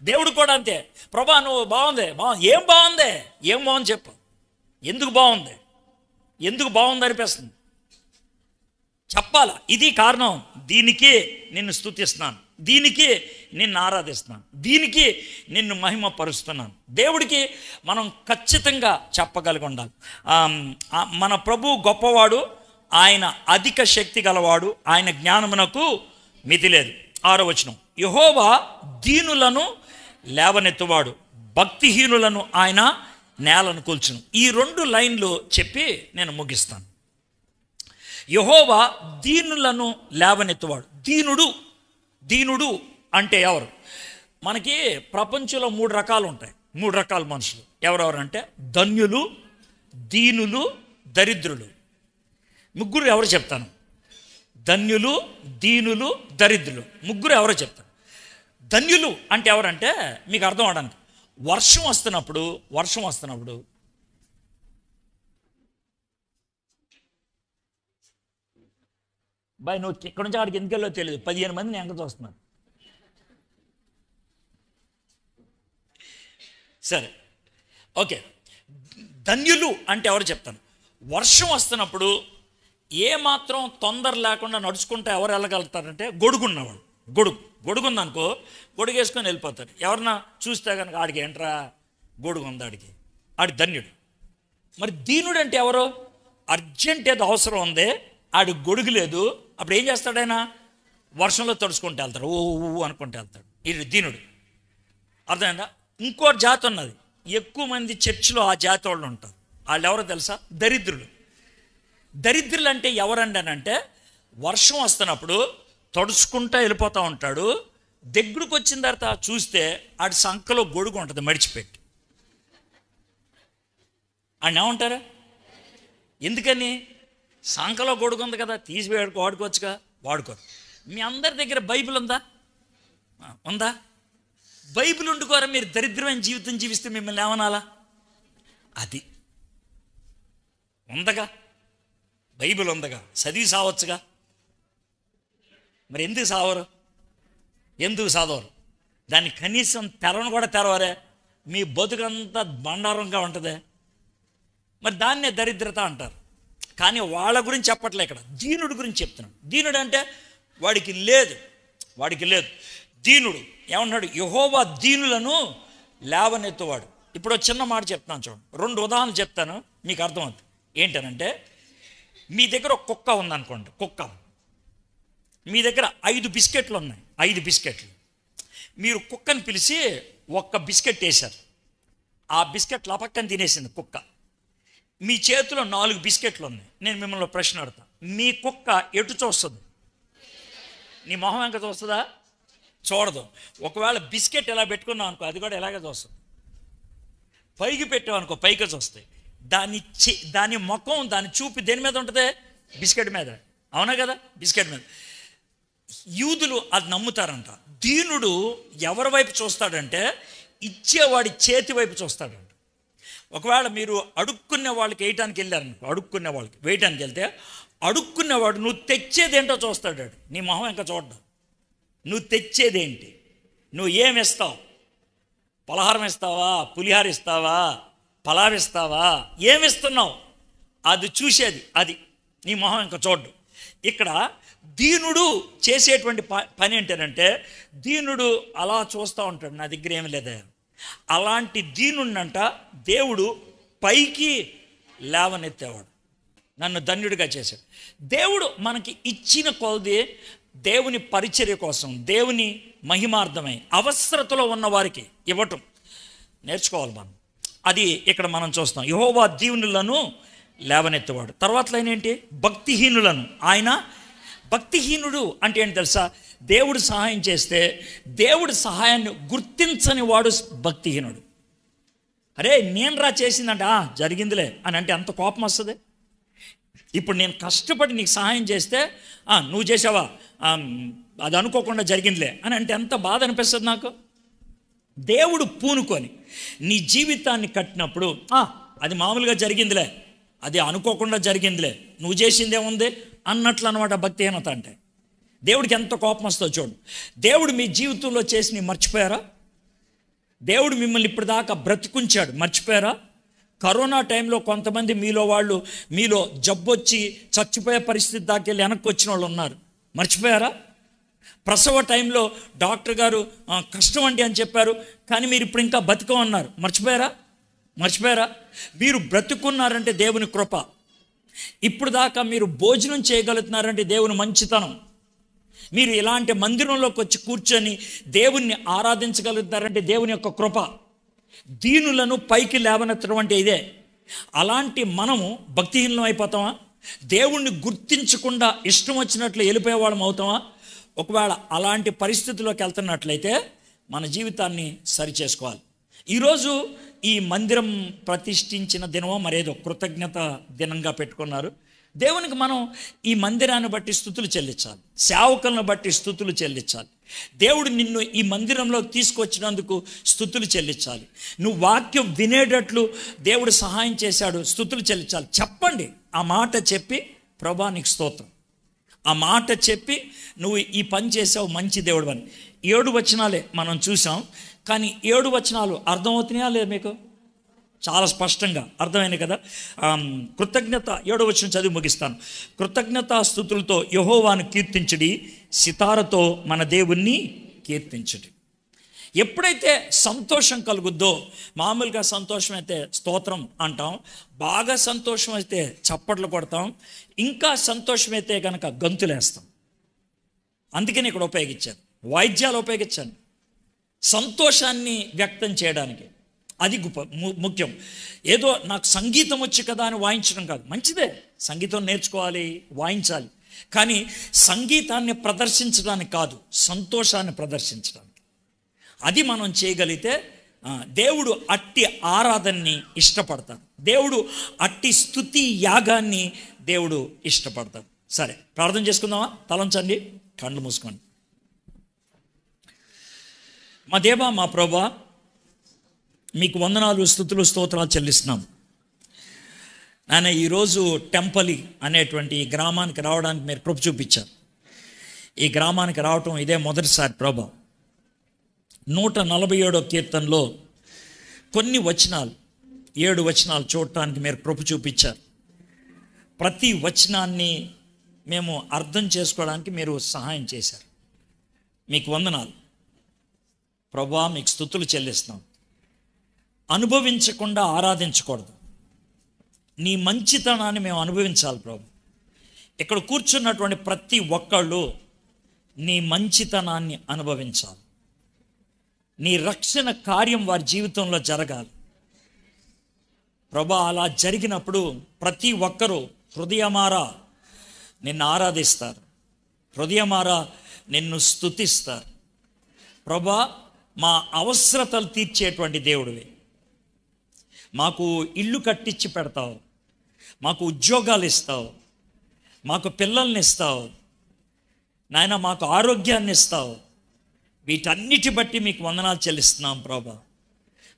Speaker 1: దేవుడు కూడా అంతే. ప్రభా నువ్వు బాగుంది, ఏం బాగుంది? ఏం బాగుంది చెప్పు. ఎందుకు బాగుంది? ఎందుకు బాగుంది అనిపిస్తుంది, చెప్పాలా. ఇది కారణం, దీనికి నిన్ను స్తుతిస్తున్నాను, దీనికి నిన్ను ఆరాధిస్తున్నాను, దీనికి నిన్ను మహిమపరుస్తున్నాను. దేవుడికి మనం ఖచ్చితంగా చెప్పగలిగి ఉండాలి. మన ప్రభు గొప్పవాడు, ఆయన అధిక శక్తి గలవాడు, ఆయన జ్ఞానమునకు మితి లేదు. 6వ వచనం, యెహోవా దీనులను లేవనెత్తువాడు, భక్తిహీనులను ఆయన నేలను కూల్చును. ఈ 2 లైన్లు చెప్పి నేను ముగిస్తాను. యెహోవా దీనులను లేవనెత్తువాడు. దీనుడు అంటే ఎవరు? మనకి ప్రపంచంలో 3 రకాలు ఉంటాయి. 3 రకాల మనుషులు. ఎవరెవరంటే ధన్యులు, దీనులు, దరిద్రులు. ముగ్గురు ఎవరు చెప్తాను? ధన్యులు, దీనులు, దరిద్రులు. ముగ్గురు ఎవరో చెప్తాను. ధన్యులు అంటే ఎవరంటే మీకు అర్థం అవడానికి, వర్షం వస్తున్నప్పుడు బాయ్ నువ్వు ఇక్కడ నుంచి ఆడికి ఎందుకు వెళ్ళో తెలియదు, 15 మందిని ఎంక చూస్తున్నాను. సరే ఓకే. ధన్యులు అంటే ఎవరు చెప్తాను. వర్షం వస్తున్నప్పుడు ఏమాత్రం తొందర లేకుండా నడుచుకుంటే ఎవరు వెళ్ళగలుగుతారంటే గొడుగున్నవాడు. గొడుగు ఉందనుకో, గొడుగు వేసుకొని వెళ్ళిపోతాడు. ఎవరన్నా చూస్తే కనుక ఆడికి ఏంట్రా గొడుగు ఉంది, ఆడి ధన్యుడు. మరి దీనుడు అంటే ఎవరు? అర్జెంట్ ఏదో అవసరం ఉంది, ఆడి గొడుగు లేదు, అప్పుడు ఏం చేస్తాడైనా? వర్షంలో తడుచుకుంటూ వెళ్తాడు, ఓ అనుకుంటూ వెళ్తాడు. ఇది దీనుడు. అర్థమైందా? ఇంకో జాతి ఉన్నది, ఎక్కువ మంది చర్చిలో ఆ జాతి వాళ్ళు ఉంటారు. వాళ్ళు ఎవరో తెలుసా? దరిద్రులు అంటే ఎవరండి అని అంటే, వర్షం వస్తున్నప్పుడు తడుచుకుంటూ వెళ్ళిపోతూ ఉంటాడు. దగ్గరకు వచ్చిన తర్వాత చూస్తే ఆడి సంకలో గొడుగు ఉంటుంది మడిచిపెట్టి. ఆయన ఏమంటారా? ఎందుకని? సంకలో గొడుగు ఉంది కదా, తీసి వాడుకోవచ్చుగా. వాడుకోరు. మీ అందరి దగ్గర బైబిల్ ఉందా? బైబిల్ ఉండుకోరా మీరు దరిద్రమైన జీవితం జీవిస్తే మిమ్మల్ని ఏమనాలా? అది ఉందగా, బైబిల్ ఉందగా, చదివి సావచ్చుగా. మరి ఎందుకు చదవరు? దాన్ని కనీసం తెరవను కూడా తెరవరే. మీ బతుకంతా బండారంగా ఉంటుంది. మరి దాన్నే దరిద్రత అంటారు. కానీ వాళ్ళ గురించి చెప్పట్లే, ఇక్కడ దీనుడు గురించి చెప్తున్నాడు. దీనుడు అంటే వాడికి లేదు. దీనుడు ఏమన్నాడు? యెహోవా దీనులను లేవనెత్తువాడు. ఇప్పుడు చిన్న మాట చెప్తాను చూడండి, 2 ఉదాహరణలు చెప్తాను మీకు అర్థమవుతుంది. ఏంటనంటే, మీ దగ్గర ఒక కుక్క ఉందనుకోండి. మీ దగ్గర 5 బిస్కెట్లు ఉన్నాయి. 5 బిస్కెట్లు. మీరు కుక్కని పిలిచి ఒక్క బిస్కెట్ వేశారు. ఆ బిస్కెట్లు పక్కన తినేసింది కుక్క. మీ చేతిలో 4 బిస్కెట్లు ఉన్నాయి. నేను మిమ్మల్ని ప్రశ్న అడుగుతా, మీ కుక్క ఎటు చూస్తుంది? నీ మొహం వెంక చూస్తుందా? చూడదు. ఒకవేళ బిస్కెట్ ఎలా పెట్టుకున్నావు అనుకో, అది కూడా ఎలాగే చూస్తుంది. పైకి పెట్టావు అనుకో, పైకి చూస్తాయి. దాని ముఖం, దాని చూపు దేని మీద ఉంటుంది? బిస్కెట్ మీద, అవునా కదా, బిస్కెట్ మీద. యూదులు అది నమ్ముతారంట. దీనుడు ఎవరి వైపు చూస్తాడంటే ఇచ్చేవాడి చేతి వైపు చూస్తాడంట. ఒకవేళ మీరు అడుక్కునే వాళ్ళకి వేయటానికి వెళ్ళారనుకో, అడుక్కునే వాళ్ళకి వేయటానికి వెళ్తే అడుక్కునేవాడు నువ్వు తెచ్చేదేంటో చూస్తాడు. నీ మొహం ఇంకా చూడ్డా, నువ్వు తెచ్చేదేంటి, నువ్వు ఏమి ఇస్తావు, పలహారం ఇస్తావా, పులిహార ఇస్తావా, పలావ్ ఇస్తావా, ఏమిస్తున్నావు, అది చూసేది, అది నీ మొహం ఇంకా చూడ్డు. ఇక్కడ దీనుడు చేసేటువంటి పని ఏంటంటే దీనుడు అలా చూస్తూ ఉంటాడు, నా దగ్గర ఏమి లేదా. అలాంటి దీనుడినంట దేవుడు పైకి లేవనెత్తేవాడు, నన్ను ధన్యుడిగా చేశాడు. దేవుడు మనకి ఇచ్చిన కొలది దేవుని పరిచర్య కోసం, దేవుని మహిమార్థమై అవసరతలో ఉన్న వారికి ఇవ్వటం నేర్చుకోవాలి మనం. అది ఇక్కడ మనం చూస్తాం. యెహోవా దీనులను లేవనెత్తేవాడు. తర్వాత లైన్ ఏంటి, భక్తిహీనులను ఆయన. భక్తిహీనుడు అంటే ఏంటి తెలుసా, దేవుడు సహాయం చేస్తే దేవుడి సహాయాన్ని గుర్తించని వాడు భక్తిహీనుడు. అరే నేను రా చేసిందంట, జరిగిందిలే అని అంటే అంత కోపం వస్తుంది. ఇప్పుడు నేను కష్టపడి నీకు సహాయం చేస్తే నువ్వు చేసావా, అది అనుకోకుండా జరిగిందిలే అని అంటే ఎంత బాధ అనిపిస్తుంది నాకు. దేవుడు పూనుకొని నీ జీవితాన్ని కట్టినప్పుడు అది మామూలుగా జరిగిందిలే, అది అనుకోకుండా జరిగిందిలే, నువ్వు చేసిందేముంది అన్నట్లు అనమాట భక్తిహీనత అంటే. దేవుడికి ఎంత కోపం వస్తుందో చూడు. దేవుడు మీ జీవితంలో చేసి మర్చిపోయారా? దేవుడు మిమ్మల్ని ఇప్పటిదాకా బ్రతికుంచాడు, మర్చిపోయారా? కరోనా టైంలో కొంతమంది మీలో జబ్బొచ్చి చచ్చిపోయే పరిస్థితి దాకెళ్ళి వెనక్కి వచ్చిన వాళ్ళు ఉన్నారు, మర్చిపోయారా? ప్రసవ టైంలో డాక్టర్ గారు కష్టం అండి అని చెప్పారు, కానీ మీరు ఇప్పుడు ఇంకా బతికం అన్నారు, మర్చిపోయారా? మీరు బ్రతుకున్నారంటే దేవుని కృప. ఇప్పుడు దాకా మీరు భోజనం చేయగలుగుతున్నారంటే దేవుని మంచితనం. మీరు ఇలాంటి మందిరంలోకి వచ్చి కూర్చొని దేవుణ్ణి ఆరాధించగలుగుతారంటే దేవుని యొక్క కృప. దీనులను పైకి లేవనెత్తడం అంటే ఇదే. అలాంటి మనము భక్తిహీనం అయిపోతామా? దేవుణ్ణి గుర్తించకుండా ఇష్టం వచ్చినట్లు వెళ్ళిపోయేవాళ్ళం అవుతామా? ఒకవేళ అలాంటి పరిస్థితుల్లోకి వెళ్తున్నట్లయితే మన జీవితాన్ని సరిచేసుకోవాలి. ఈరోజు ఈ మందిరం ప్రతిష్ఠించిన దినమో మరేదో కృతజ్ఞత దినంగా పెట్టుకున్నారు. దేవునికి మనం ఈ మందిరాన్ని బట్టి స్తుతులు చెల్లించాలి, సేవకులను బట్టి స్తుతులు చెల్లించాలి. దేవుడు నిన్ను ఈ మందిరంలో తీసుకొచ్చినందుకు స్తుతులు చెల్లించాలి. నువ్వు వాక్యం వినేటట్లు దేవుడు సహాయం చేశాడు, స్తుతులు చెల్లించాలి. చెప్పండి, ఆ మాట చెప్పి ప్రభా నీకు స్తోత్రం, ఆ మాట చెప్పి నువ్వు ఈ పని చేసావు, మంచి దేవుడు అని. 7 వచనాలే మనం చూసాం, కానీ 7 వచనాలు అర్థమవుతున్నాయా లేదు మీకు? చాలా స్పష్టంగా అర్థమైంది కదా. కృతజ్ఞత 7వ వచనం చదివి ముగిస్తాను. కృతజ్ఞతా స్తుతులతో యెహోవాను కీర్తించుడి, సితారతో మన దేవుణ్ణి కీర్తించుడి. ఎప్పుడైతే సంతోషం కలుగుద్దో, మామూలుగా సంతోషం అయితే స్తోత్రం అంటాం, బాగా సంతోషం అయితే చప్పట్లు కొడతాం, ఇంకా సంతోషమైతే కనుక గంతులేస్తాం. అందుకని ఇక్కడ ఉపయోగించాను, వాయిద్యాలు ఉపయోగించాను సంతోషాన్ని వ్యక్తం చేయడానికి. అది ముఖ్యం. ఏదో నాకు సంగీతం వచ్చి కదా అని వాయించడం కాదు, మంచిదే, సంగీతం నేర్చుకోవాలి, వాయించాలి, కానీ సంగీతాన్ని ప్రదర్శించడానికి కాదు, సంతోషాన్ని ప్రదర్శించడానికి. అది మనం చేయగలిగితే దేవుడు అట్టి ఆరాధనని ఇష్టపడతాడు, దేవుడు అట్టి స్తుతి యాగాన్ని దేవుడు ఇష్టపడతాడు. సరే, ప్రార్థన చేసుకుందామా? తలంచండి, కళ్ళు మూసుకోండి. మా దేవా, మా ప్రభువా, మీకు వందనాలు, స్తుతులు, స్తోత్రాలు చెల్లిస్తున్నాం. నాయన, ఈరోజు టెంపలి అనేటువంటి ఈ గ్రామానికి రావడానికి మీరు కృప చూపించారు. ఈ గ్రామానికి రావటం ఇదే మొదటిసారి ప్రభా. 147వ కీర్తనలో కొన్ని వచనాలు, 7 వచనాలు చూడటానికి మీరు కృప చూపించారు. ప్రతి వచనాన్ని మేము అర్థం చేసుకోవడానికి మీరు సహాయం చేశారు. మీకు వందనాలు ప్రభువా, మీకు స్తుతులు చెల్లిస్తున్నాం. అనుభవించకుండా ఆరాధించకూడదు, నీ మంచితనాన్ని మేము అనుభవించాలి ప్రభు. ఇక్కడ కూర్చున్నటువంటి ప్రతి ఒక్కళ్ళు నీ మంచితనాన్ని అనుభవించాలి, నీ రక్షణ కార్యం వారి జీవితంలో జరగాలి ప్రభా. అలా జరిగినప్పుడు ప్రతి ఒక్కరూ హృదయమారా నిన్ను ఆరాధిస్తారు, హృదయమారా నిన్ను స్తుతిస్తారు ప్రభా. మా అవసరతలు తీర్చేటువంటి దేవుడివి, మాకు ఇల్లు కట్టించి పెడతావు, మాకు ఉద్యోగాలు ఇస్తావు, మాకు పిల్లల్ని ఇస్తావు నాయన, మాకు ఆరోగ్యాన్ని ఇస్తావు. వీటన్నిటి బట్టి మీకు వందనాలు చెల్లిస్తున్నాం ప్రభా.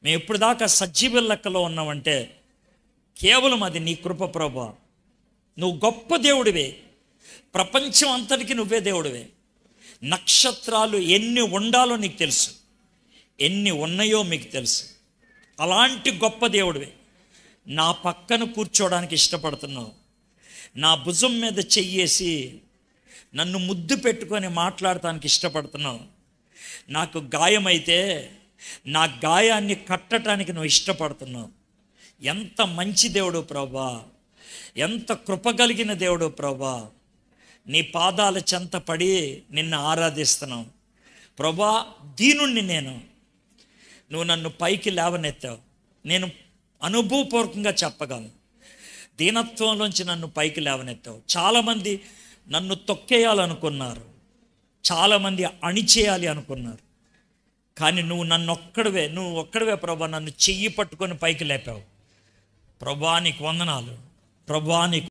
Speaker 1: మేము ఇప్పుడు దాకా సజీవుల లెక్కలో ఉన్నామంటే కేవలం అది నీ కృప ప్రభా. నువ్వు గొప్ప దేవుడివే, ప్రపంచం అంతటికి నువ్వే దేవుడివే. నక్షత్రాలు ఎన్ని ఉండాలో నీకు తెలుసు, ఎన్ని ఉన్నాయో మీకు తెలుసు. అలాంటి గొప్ప దేవుడివే. నా పక్కన కూర్చోవడానికి ఇష్టపడుతున్నావు, నా భుజం మీద చెయ్యేసి నన్ను ముద్దు పెట్టుకొని మాట్లాడటానికి ఇష్టపడుతున్నావు. నాకు గాయమైతే నా గాయాన్ని కట్టడానికి నువ్వు ఇష్టపడుతున్నావు. ఎంత మంచి దేవుడు ప్రభా, ఎంత కృప కలిగిన దేవుడు ప్రభా. నీ పాదాల చెంత పడి నిన్ను ఆరాధిస్తున్నావు ప్రభా. దీనుణ్ణి నేను, నువ్వు నన్ను పైకి లేవనెత్తావు. నేను అనుభవపూర్వకంగా చెప్పగలను, దీనత్వంలోంచి నన్ను పైకి లేవనెత్తావు. చాలామంది నన్ను తొక్కేయాలనుకున్నారు, చాలామంది అణిచేయాలి అనుకున్నారు. కానీ నువ్వు ఒక్కడివే ప్రభా నన్ను చెయ్యి పట్టుకొని పైకి లేపావు. ప్రభా నీకు వందనాలు, ప్రభా నీకు